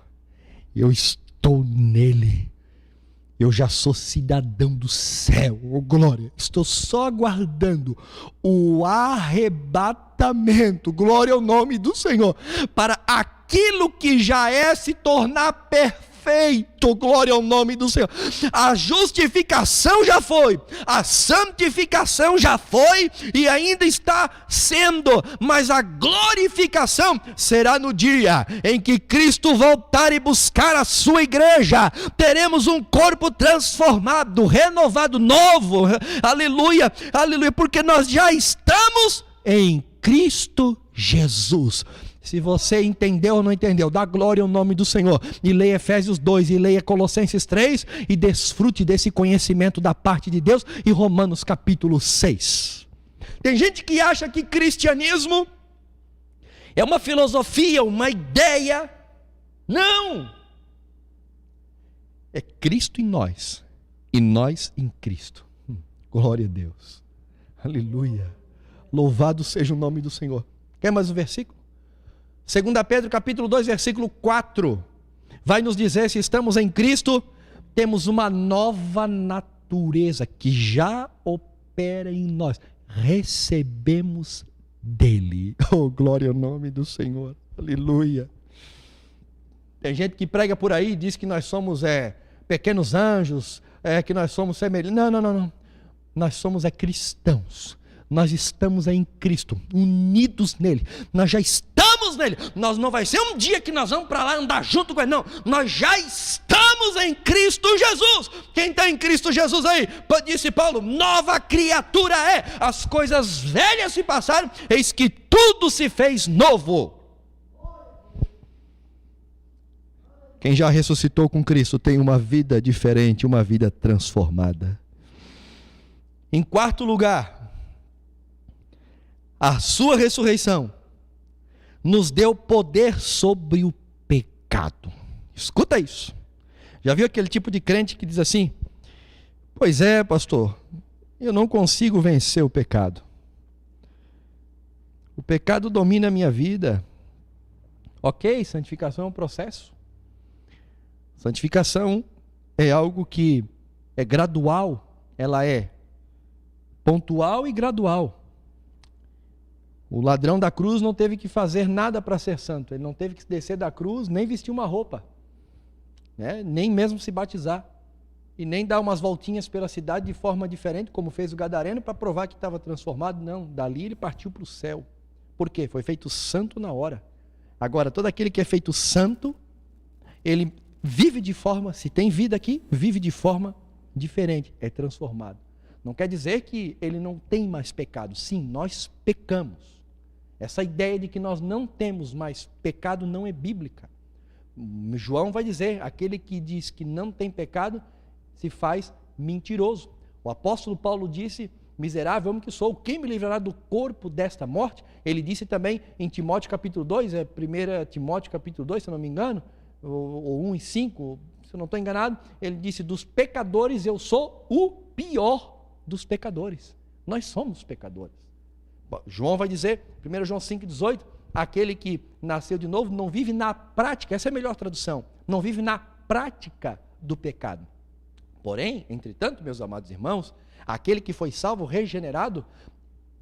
eu estou nele, eu já sou cidadão do céu, oh glória, estou só aguardando o arrebatamento, glória ao nome do Senhor, para aquilo que já é se tornar perfeito, glória ao nome do Senhor. A justificação já foi, a santificação já foi e ainda está sendo, mas a glorificação será no dia em que Cristo voltar e buscar a sua igreja. Teremos um corpo transformado, renovado, novo, aleluia, aleluia, porque nós já estamos em Cristo Jesus. Se você entendeu ou não entendeu, dá glória ao nome do Senhor, e leia Efésios 2, e leia Colossenses 3, e desfrute desse conhecimento da parte de Deus, e Romanos capítulo 6. Tem gente que acha que cristianismo é uma filosofia, uma ideia. Não! É Cristo em nós, e nós em Cristo. Glória a Deus, aleluia, louvado seja o nome do Senhor. Quer mais um versículo? 2 Pedro capítulo 2, versículo 4, vai nos dizer, se estamos em Cristo, temos uma nova natureza que já opera em nós, recebemos dele. Oh, glória ao nome do Senhor. Aleluia. Tem gente que prega por aí e diz que nós somos pequenos anjos, que nós somos semelhantes. Não. Nós somos cristãos. Nós estamos em Cristo, unidos nele. Nós já estamos nele. Nós não vai ser um dia que nós vamos para lá andar junto com ele. Não, nós já estamos em Cristo Jesus. Quem está em Cristo Jesus aí? Disse Paulo, nova criatura é. As coisas velhas se passaram, eis que tudo se fez novo. Quem já ressuscitou com Cristo tem uma vida diferente, uma vida transformada. Em quarto lugar, a sua ressurreição nos deu poder sobre o pecado. Escuta isso. Já viu aquele tipo de crente que diz assim: pois é, pastor, eu não consigo vencer o pecado. O pecado domina a minha vida. Ok, santificação é um processo. Santificação é algo que é gradual, ela é pontual e gradual. O ladrão da cruz não teve que fazer nada para ser santo, ele não teve que descer da cruz, nem vestir uma roupa, né? Nem mesmo se batizar, e nem dar umas voltinhas pela cidade de forma diferente, como fez o gadareno, para provar que estava transformado. Não, dali ele partiu para o céu. Por quê? Foi feito santo na hora. Agora, todo aquele que é feito santo, ele vive de forma, se tem vida aqui, vive de forma diferente, é transformado. Não quer dizer que ele não tem mais pecado. Sim, nós pecamos. Essa ideia de que nós não temos mais pecado não é bíblica. João vai dizer, aquele que diz que não tem pecado, se faz mentiroso. O apóstolo Paulo disse, miserável homem que sou, quem me livrará do corpo desta morte? Ele disse também em Timóteo capítulo 2, 1 Timóteo capítulo 2, se eu não me engano, ou 1 e 5, se eu não estou enganado, ele disse, dos pecadores eu sou o pior dos pecadores. Nós somos pecadores. João vai dizer, 1 João 5,18, aquele que nasceu de novo não vive na prática, essa é a melhor tradução, não vive na prática do pecado. Porém, entretanto, meus amados irmãos, aquele que foi salvo, regenerado,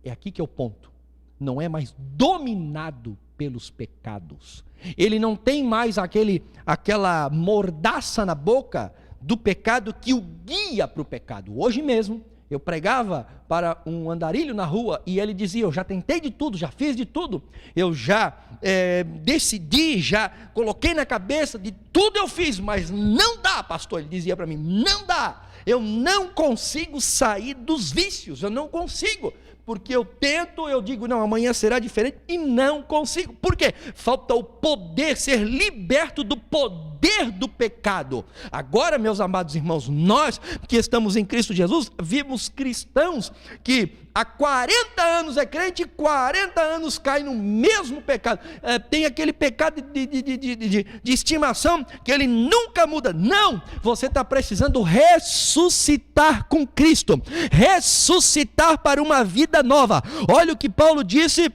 é aqui que é o ponto, não é mais dominado pelos pecados. Ele não tem mais aquela mordaça na boca do pecado que o guia para o pecado. Hoje mesmo, eu pregava para um andarilho na rua e ele dizia, eu já tentei de tudo, já fiz de tudo, eu já decidi, já coloquei na cabeça, de tudo eu fiz, mas não dá, pastor, ele dizia para mim, não dá, eu não consigo sair dos vícios, eu não consigo, porque eu tento, eu digo, não, amanhã será diferente, e não consigo. Por quê? Falta o poder, ser liberto do poder do pecado. Agora, meus amados irmãos, nós que estamos em Cristo Jesus, vimos cristãos que há 40 anos é crente e 40 anos cai no mesmo pecado. Tem aquele pecado de estimação que ele nunca muda. Não, você está precisando ressuscitar com Cristo, ressuscitar para uma vida nova. Olha o que Paulo disse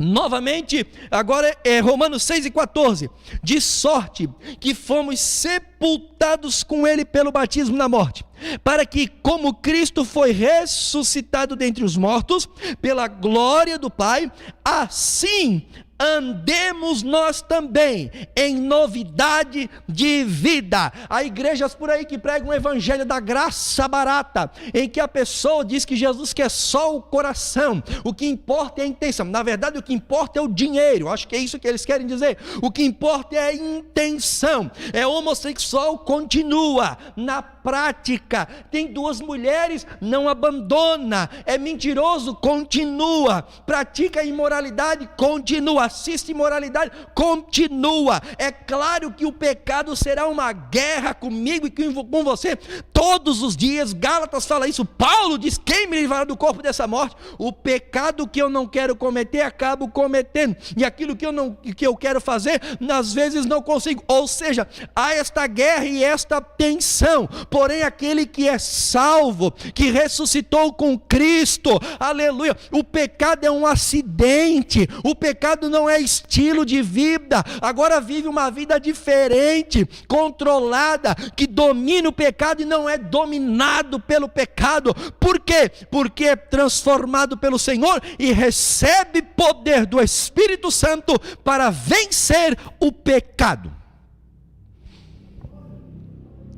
novamente, agora é Romanos 6,14, de sorte que fomos sepultados com ele pelo batismo na morte, para que como Cristo foi ressuscitado dentre os mortos, pela glória do Pai, assim andemos nós também em novidade de vida. Há igrejas por aí que pregam um evangelho da graça barata, em que a pessoa diz que Jesus quer só o coração, o que importa é a intenção. Na verdade, o que importa é o dinheiro, acho que é isso que eles querem dizer. O que importa é a intenção. É homossexual, continua na prática, tem duas mulheres, não abandona, é mentiroso, continua, pratica imoralidade, continua, assiste imoralidade, continua. É claro que o pecado será uma guerra comigo e com você todos os dias. Gálatas fala isso, Paulo diz, quem me livrará do corpo dessa morte? O pecado que eu não quero cometer, acabo cometendo, e aquilo que eu quero fazer, às vezes não consigo. Ou seja, há esta guerra e esta tensão. Porém, aquele que é salvo, que ressuscitou com Cristo, aleluia, o pecado é um acidente, o pecado não não é estilo de vida, agora vive uma vida diferente, controlada, que domina o pecado e não é dominado pelo pecado. Por quê? Porque é transformado pelo Senhor e recebe poder do Espírito Santo para vencer o pecado.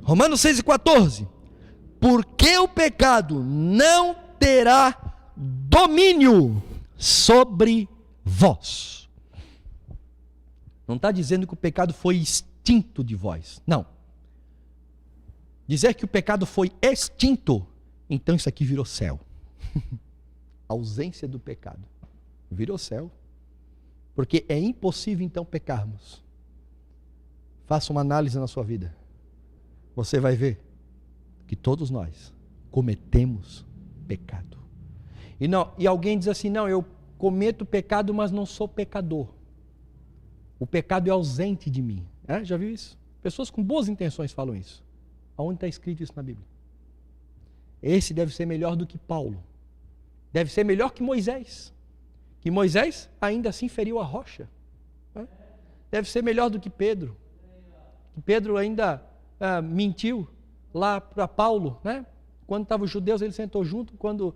Romanos 6,14. Porque o pecado não terá domínio sobre vós. Não está dizendo que o pecado foi extinto de vós. Não. Dizer que o pecado foi extinto, então isso aqui virou céu. A ausência do pecado virou céu. Porque é impossível então pecarmos. Faça uma análise na sua vida. Você vai ver que todos nós cometemos pecado. E alguém diz assim, não, eu cometo pecado, mas não sou pecador. O pecado é ausente de mim. Já viu isso? Pessoas com boas intenções falam isso. Aonde está escrito isso na Bíblia? Esse deve ser melhor do que Paulo. Deve ser melhor que Moisés. Que Moisés ainda assim feriu a rocha. Deve ser melhor do que Pedro. Que Pedro ainda mentiu lá para Paulo, né? Quando estavam os judeus, ele sentou junto. Quando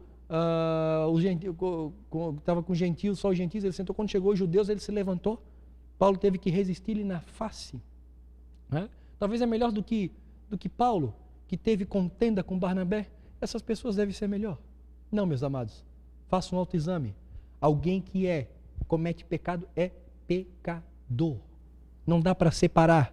estava com os gentios, só os gentios, ele sentou. Quando chegou os judeus, ele se levantou. Paulo teve que resistir-lhe na face, né? Talvez é melhor do que Paulo, que teve contenda com Barnabé. Essas pessoas devem ser melhor. Não, meus amados, faça um autoexame. Alguém que comete pecado é pecador. Não dá para separar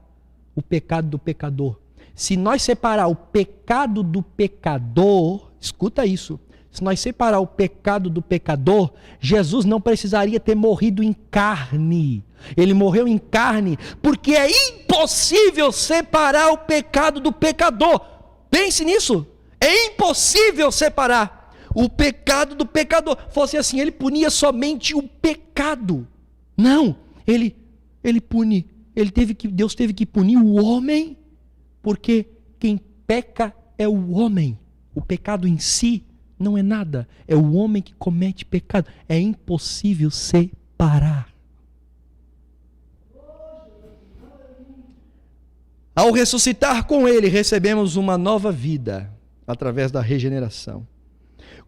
o pecado do pecador. Se nós separar o pecado do pecador, escuta isso, se nós separar o pecado do pecador, Jesus não precisaria ter morrido em carne. Ele morreu em carne, porque é impossível separar o pecado do pecador. Pense nisso, é impossível separar o pecado do pecador. Fosse assim, ele punia somente o pecado. Não, ele pune, Deus teve que punir o homem, porque quem peca é o homem. O pecado em si não é nada, é o homem que comete pecado. É impossível separar. Ao ressuscitar com ele, recebemos uma nova vida através da regeneração.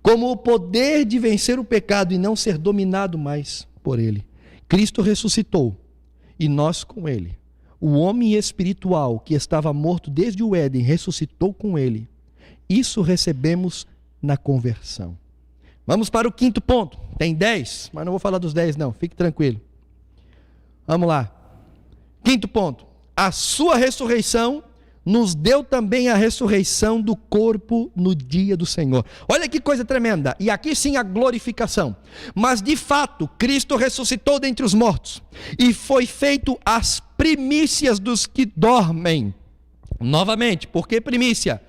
Como o poder de vencer o pecado e não ser dominado mais por ele. Cristo ressuscitou e nós com ele. O homem espiritual que estava morto desde o Éden ressuscitou com ele. Isso recebemos na conversão. Vamos para o quinto ponto. Tem 10, mas não vou falar dos 10 não, fique tranquilo. Vamos lá. Quinto ponto. A sua ressurreição nos deu também a ressurreição do corpo no dia do Senhor. Olha que coisa tremenda. E aqui sim a glorificação. Mas de fato, Cristo ressuscitou dentre os mortos e foi feito as primícias dos que dormem. Novamente, por que primícia?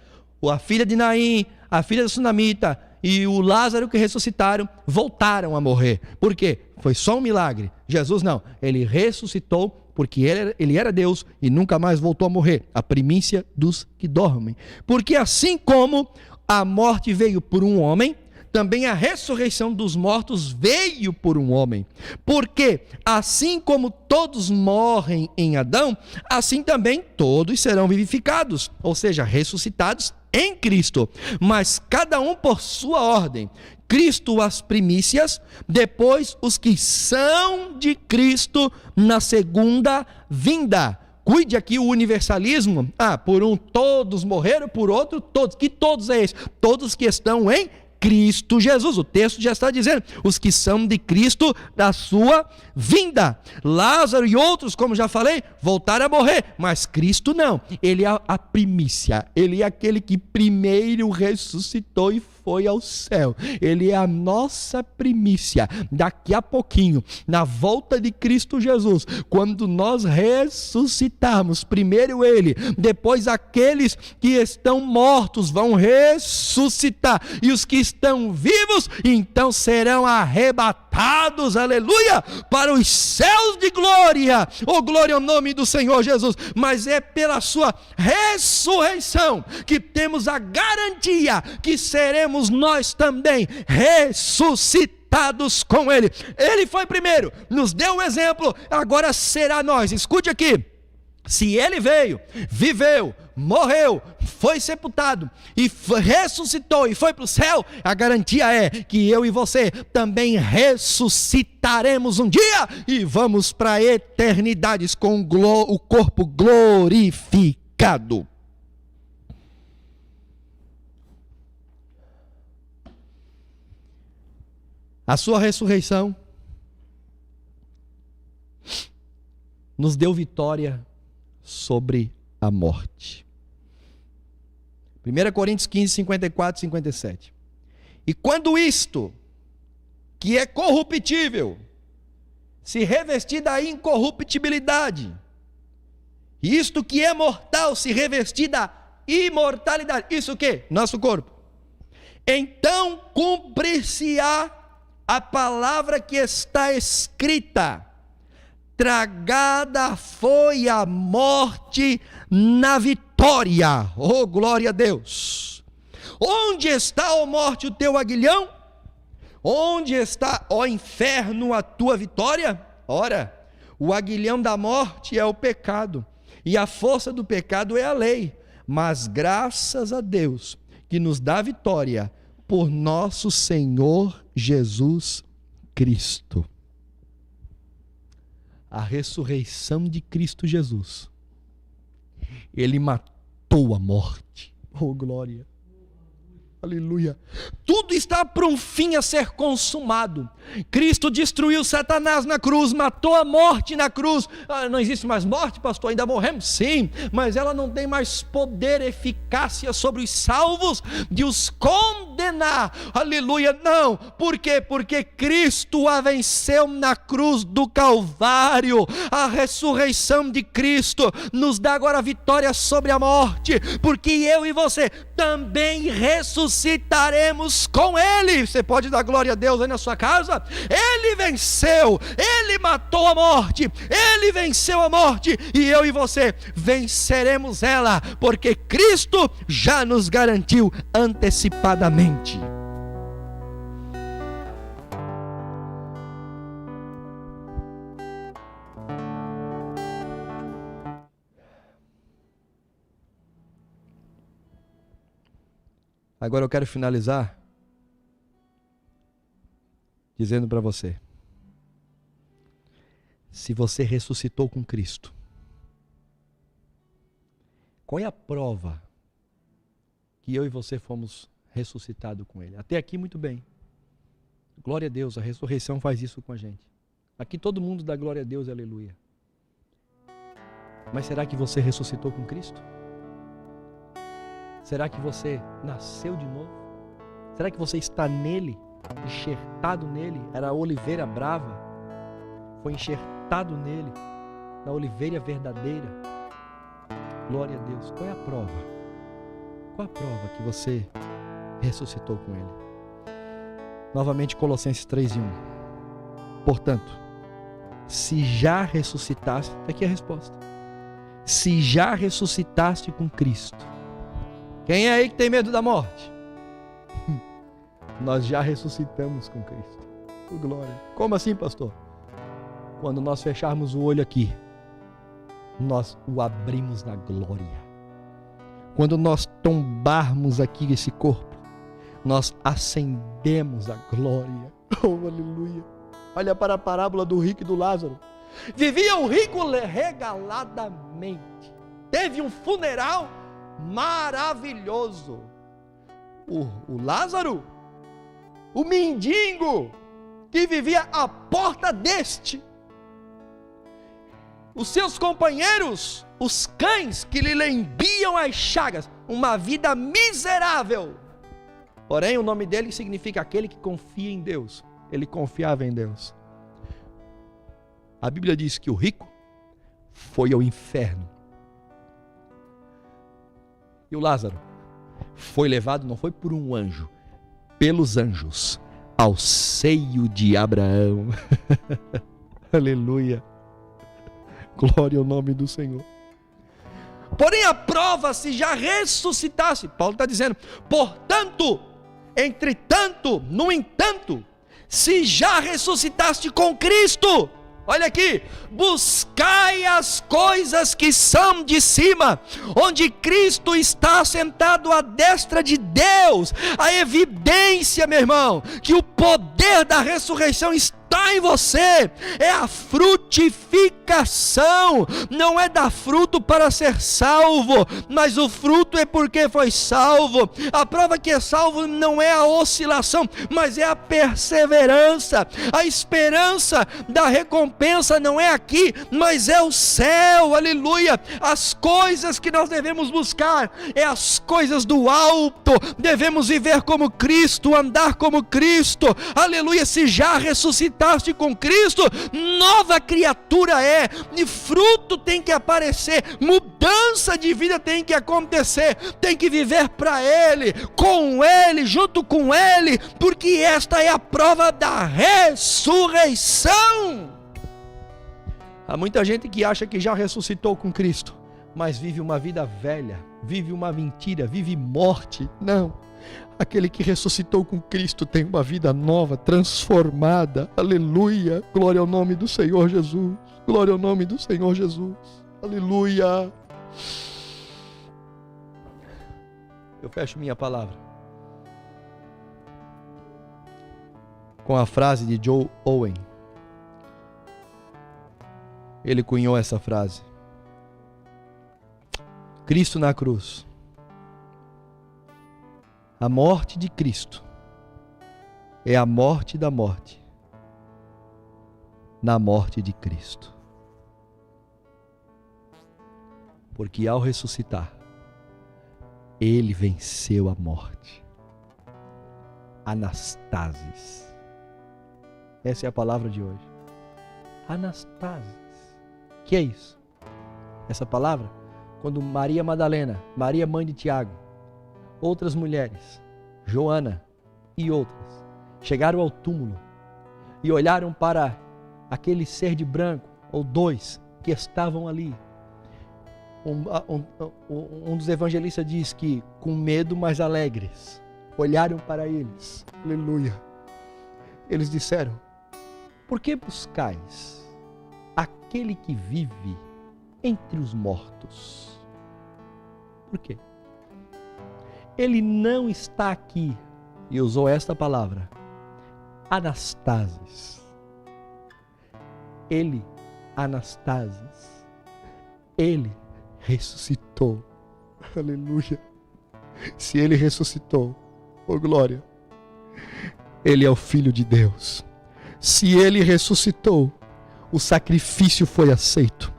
A filha de Naim, a filha da Sunamita e o Lázaro que ressuscitaram voltaram a morrer. Por quê? Foi só um milagre. Jesus não, ele ressuscitou porque ele era Deus e nunca mais voltou a morrer. A primícia dos que dormem. Porque assim como a morte veio por um homem, também a ressurreição dos mortos veio por um homem. Porque assim como todos morrem em Adão, assim também todos serão vivificados, ou seja, ressuscitados em Cristo, mas cada um por sua ordem. Cristo as primícias, depois os que são de Cristo na segunda vinda. Cuide aqui o universalismo. Por um todos morreram, por outro todos. Que todos é esse? Todos que estão em Cristo Jesus. O texto já está dizendo, os que são de Cristo da sua vinda. Lázaro e outros, como já falei, voltaram a morrer, mas Cristo não. Ele é a primícia, ele é aquele que primeiro ressuscitou e foi ao céu. Ele é a nossa primícia. Daqui a pouquinho, na volta de Cristo Jesus, quando nós ressuscitarmos, primeiro ele, depois aqueles que estão mortos vão ressuscitar, e os que estão vivos então serão arrebatados, aleluia, para os céus de glória. Oh, glória ao nome do Senhor Jesus. Mas é pela sua ressurreição que temos a garantia que seremos nós também ressuscitados ressuscitados com Ele. Ele foi primeiro, nos deu o exemplo, agora será nós. Escute aqui. Se Ele veio, viveu, morreu, foi sepultado e ressuscitou e foi para o céu, a garantia é que eu e você também ressuscitaremos um dia e vamos para a eternidade com o corpo glorificado. A sua ressurreição nos deu vitória sobre a morte. 1 Coríntios 15, 54 e 57. E quando isto, que é corruptível, se revestir da incorruptibilidade, e isto que é mortal se revestir da imortalidade, isso o quê? Nosso corpo. Então cumprir-se-á a palavra que está escrita: tragada foi a morte na vitória. Oh, glória a Deus! Onde está, ó morte, o teu aguilhão? Onde está, ó inferno, a tua vitória? Ora, o aguilhão da morte é o pecado, e a força do pecado é a lei. Mas graças a Deus que nos dá vitória por nosso Senhor Jesus Cristo. A ressurreição de Cristo Jesus, Ele matou a morte. Oh, glória! Aleluia! Tudo está para um fim a ser consumado. Cristo destruiu Satanás na cruz, matou a morte na cruz. Não existe mais morte, pastor? Ainda morremos? Sim, mas ela não tem mais poder, eficácia sobre os salvos de os condenar. Aleluia! Não. Por quê? Porque Cristo a venceu na cruz do Calvário. A ressurreição de Cristo nos dá agora vitória sobre a morte, porque eu e você também ressuscitaremos com Ele. Você pode dar glória a Deus aí na sua casa? Ele venceu, Ele matou a morte, Ele venceu a morte, e eu e você venceremos ela, porque Cristo já nos garantiu antecipadamente. Agora eu quero finalizar dizendo para você: se você ressuscitou com Cristo, qual é a prova que eu e você fomos ressuscitados com Ele? Até aqui muito bem, glória a Deus, a ressurreição faz isso com a gente. Aqui todo mundo dá glória a Deus, aleluia. Mas será que você ressuscitou com Cristo? Será que você nasceu de novo? Será que você está nele? Enxertado nele? Era a oliveira brava, foi enxertado nele, na oliveira verdadeira. Glória a Deus. Qual é a prova? Qual a prova que você ressuscitou com Ele? Novamente Colossenses 3:1. Portanto, se já ressuscitaste, está aqui a resposta. Se já ressuscitaste com Cristo. Quem é aí que tem medo da morte? Nós já ressuscitamos com Cristo. Oh, glória. Como assim, pastor? Quando nós fecharmos o olho aqui, nós o abrimos na glória. Quando nós tombarmos aqui esse corpo, nós acendemos a glória. Oh, aleluia. Olha para a parábola do rico e do Lázaro. Vivia o rico regaladamente. Teve um funeral maravilhoso. O Lázaro, o mendigo que vivia à porta deste, os seus companheiros, os cães que lhe lambiam as chagas, uma vida miserável. Porém, o nome dele significa aquele que confia em Deus. Ele confiava em Deus. A Bíblia diz que o rico foi ao inferno. E o Lázaro foi levado, não foi por um anjo, pelos anjos, ao seio de Abraão. Aleluia. Glória ao nome do Senhor. Porém, a prova se já ressuscitasse. Paulo está dizendo, portanto, entretanto, no entanto, se já ressuscitaste com Cristo, olha aqui, buscai as coisas que são de cima, onde Cristo está sentado à destra de Deus. A evidência, meu irmão, que o poder da ressurreição está em você, é a frutificação. Não é dar fruto para ser salvo, mas o fruto é porque foi salvo. A prova que é salvo não é a oscilação, mas é a perseverança. A esperança da recompensa não é aqui, mas é o céu. Aleluia. As coisas que nós devemos buscar é as coisas do alto. Devemos viver como Cristo, andar como Cristo. Aleluia. Se já ressuscitaste com Cristo, nova criatura é, e fruto tem que aparecer, mudança de vida tem que acontecer, tem que viver para Ele, com Ele, junto com Ele, porque esta é a prova da ressurreição. Há muita gente que acha que já ressuscitou com Cristo, mas vive uma vida velha, vive uma mentira, vive morte. Não. Aquele que ressuscitou com Cristo tem uma vida nova, transformada. Aleluia. Glória ao nome do Senhor Jesus. Glória ao nome do Senhor Jesus. Aleluia. Eu fecho minha palavra com a frase de Joe Owen. Ele cunhou essa frase: Cristo na cruz. A morte de Cristo é a morte da morte na morte de Cristo. Porque ao ressuscitar, Ele venceu a morte. Anastasis. Essa é a palavra de hoje. Anastasis. Que é isso? Essa palavra, quando Maria Madalena, Maria mãe de Tiago, outras mulheres, Joana e outras, chegaram ao túmulo e olharam para aquele ser de branco, ou dois, que estavam ali. Um dos evangelistas diz que com medo, mas alegres, olharam para eles. Aleluia. Eles disseram: por que buscais aquele que vive entre os mortos? Por quê? Ele não está aqui. E usou esta palavra, Anastasis. Ele, Anastasis, Ele ressuscitou. Aleluia. Se Ele ressuscitou, oh glória, Ele é o Filho de Deus. Se Ele ressuscitou, o sacrifício foi aceito.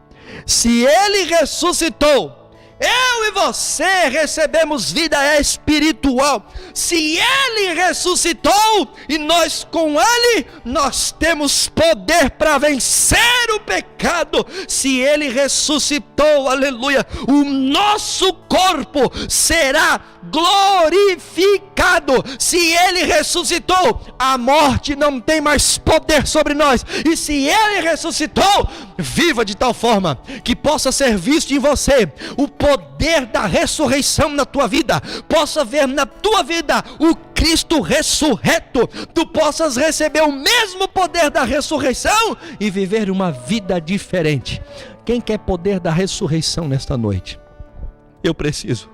Se Ele ressuscitou, eu e você recebemos vida espiritual. Se Ele ressuscitou e nós com Ele, nós temos poder para vencer o pecado. Se Ele ressuscitou, aleluia, o nosso corpo será glorificado. Se Ele ressuscitou, a morte não tem mais poder sobre nós. E se Ele ressuscitou, viva de tal forma que possa ser visto em você o poder da ressurreição na tua vida. Possa ver na tua vida o Cristo ressurreto. Tu possas receber o mesmo poder da ressurreição e viver uma vida diferente. Quem quer poder da ressurreição nesta noite? Eu preciso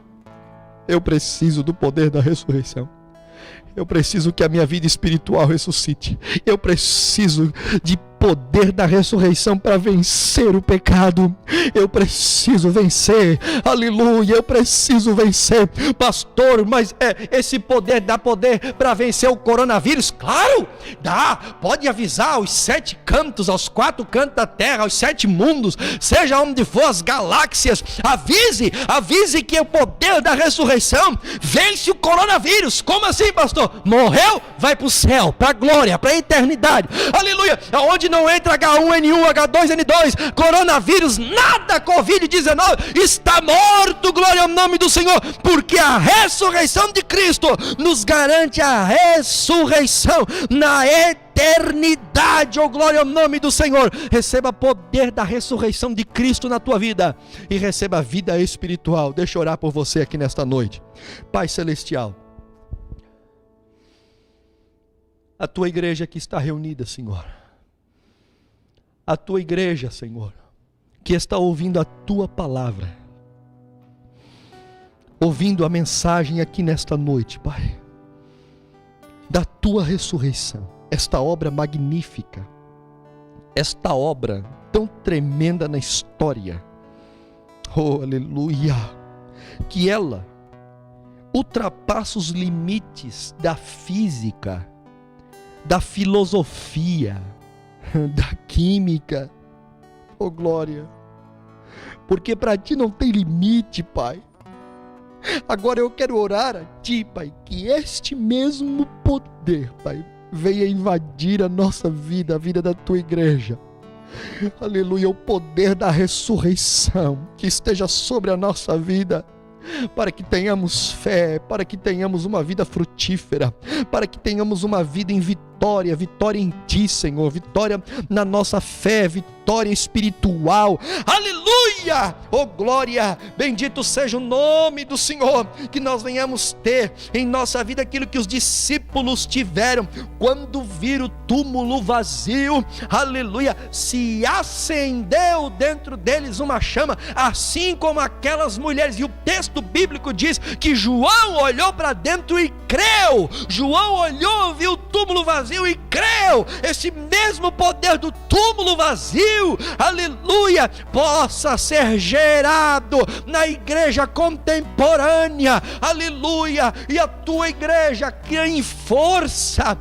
do poder da ressurreição. Eu preciso que a minha vida espiritual ressuscite. Eu preciso de poder da ressurreição para vencer o pecado. Eu preciso vencer, aleluia, eu preciso vencer, pastor, mas esse poder dá poder para vencer o coronavírus? Claro, dá, pode avisar aos 7 cantos, aos 4 cantos da terra, aos 7 mundos, seja onde for, as galáxias, avise que o poder da ressurreição vence o coronavírus. Como assim, pastor? Morreu, vai para o céu, para a glória, para a eternidade, aleluia, aonde não entra H1N1, H2N2, coronavírus, nada, Covid-19, está morto, glória ao nome do Senhor, porque a ressurreição de Cristo nos garante a ressurreição na eternidade, oh glória ao nome do Senhor. Receba poder da ressurreição de Cristo na tua vida e receba vida espiritual. Deixa eu orar por você aqui nesta noite. Pai Celestial, a tua igreja que está reunida, Senhor. A tua igreja, Senhor, que está ouvindo a tua palavra, ouvindo a mensagem aqui nesta noite, Pai, da tua ressurreição, esta obra magnífica, esta obra tão tremenda na história, oh aleluia, que ela ultrapassa os limites da física, da filosofia, da química, oh glória, porque para ti não tem limite, Pai. Agora eu quero orar a ti, Pai, que este mesmo poder, Pai, venha invadir a nossa vida, a vida da tua igreja. Aleluia, o poder da ressurreição que esteja sobre a nossa vida, para que tenhamos fé, para que tenhamos uma vida frutífera, para que tenhamos uma vida em vitória, vitória em ti, Senhor, vitória na nossa fé, vitória espiritual. Aleluia! Oh glória! Bendito seja o nome do Senhor, que nós venhamos ter em nossa vida aquilo que os discípulos tiveram quando viram o túmulo vazio. Aleluia! Se acendeu dentro deles uma chama, assim como aquelas mulheres, e o texto bíblico diz que João olhou para dentro e creu. João olhou, viu o túmulo vazio e creu. Esse mesmo poder do túmulo vazio, aleluia, possa ser gerado na igreja contemporânea, aleluia, e a tua igreja que em força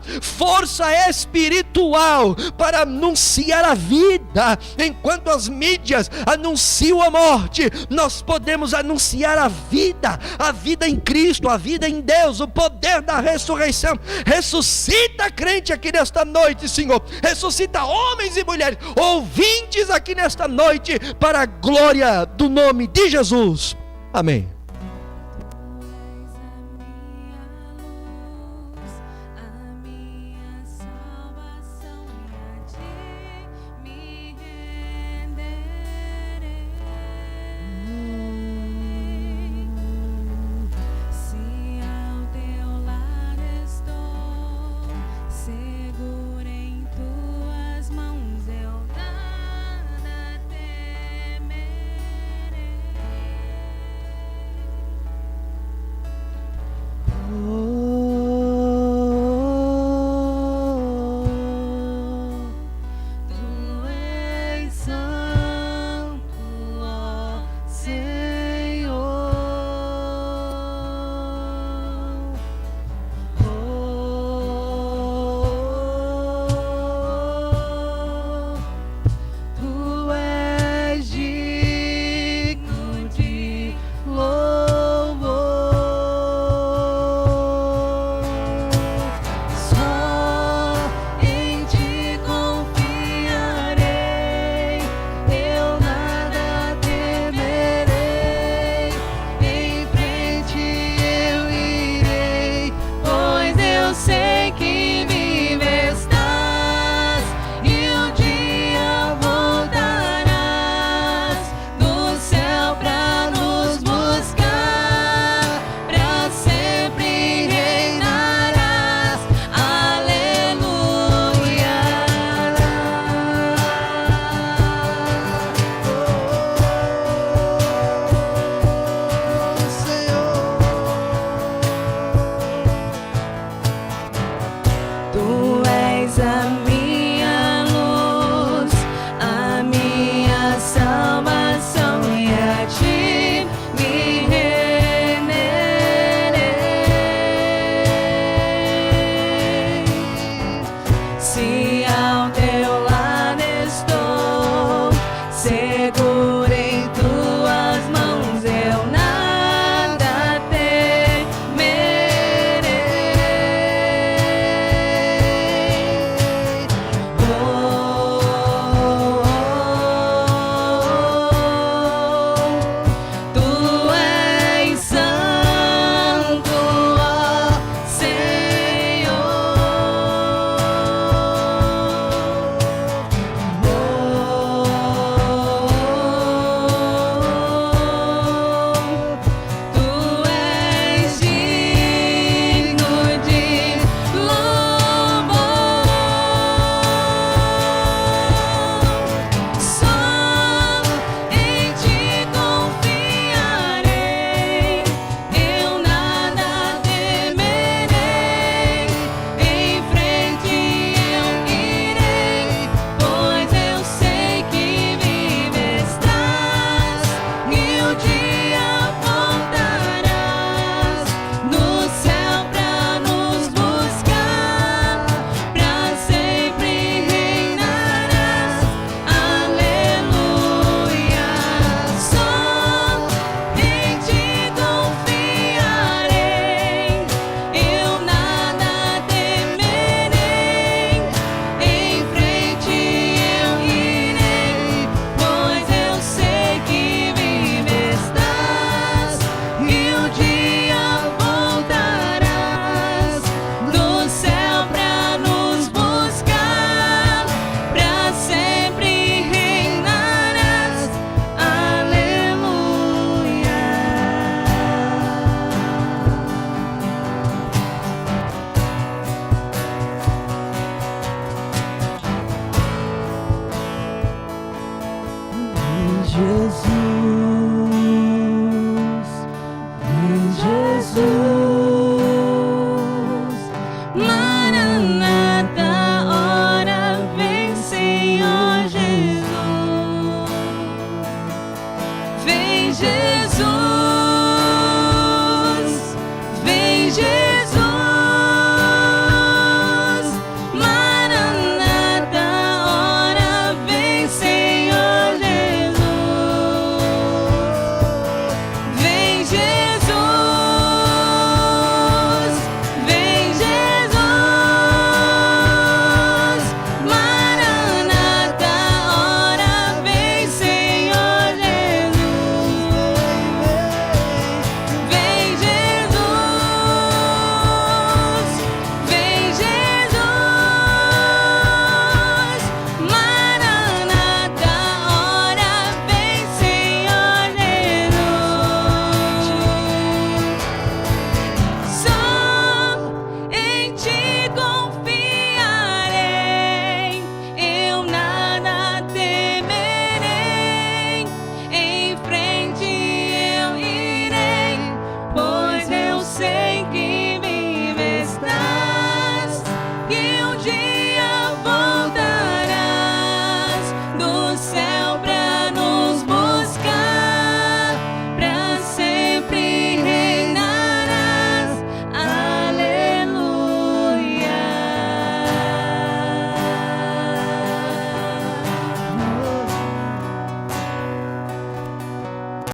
espiritual para anunciar a vida. Enquanto as mídias anunciam a morte, nós podemos anunciar a vida em Cristo, a vida em Deus, o poder da ressurreição. Ressuscita crente aqui nesta noite, Senhor, ressuscita homens e mulheres, ouvintes aqui nesta noite, para a glória do nome de Jesus, amém.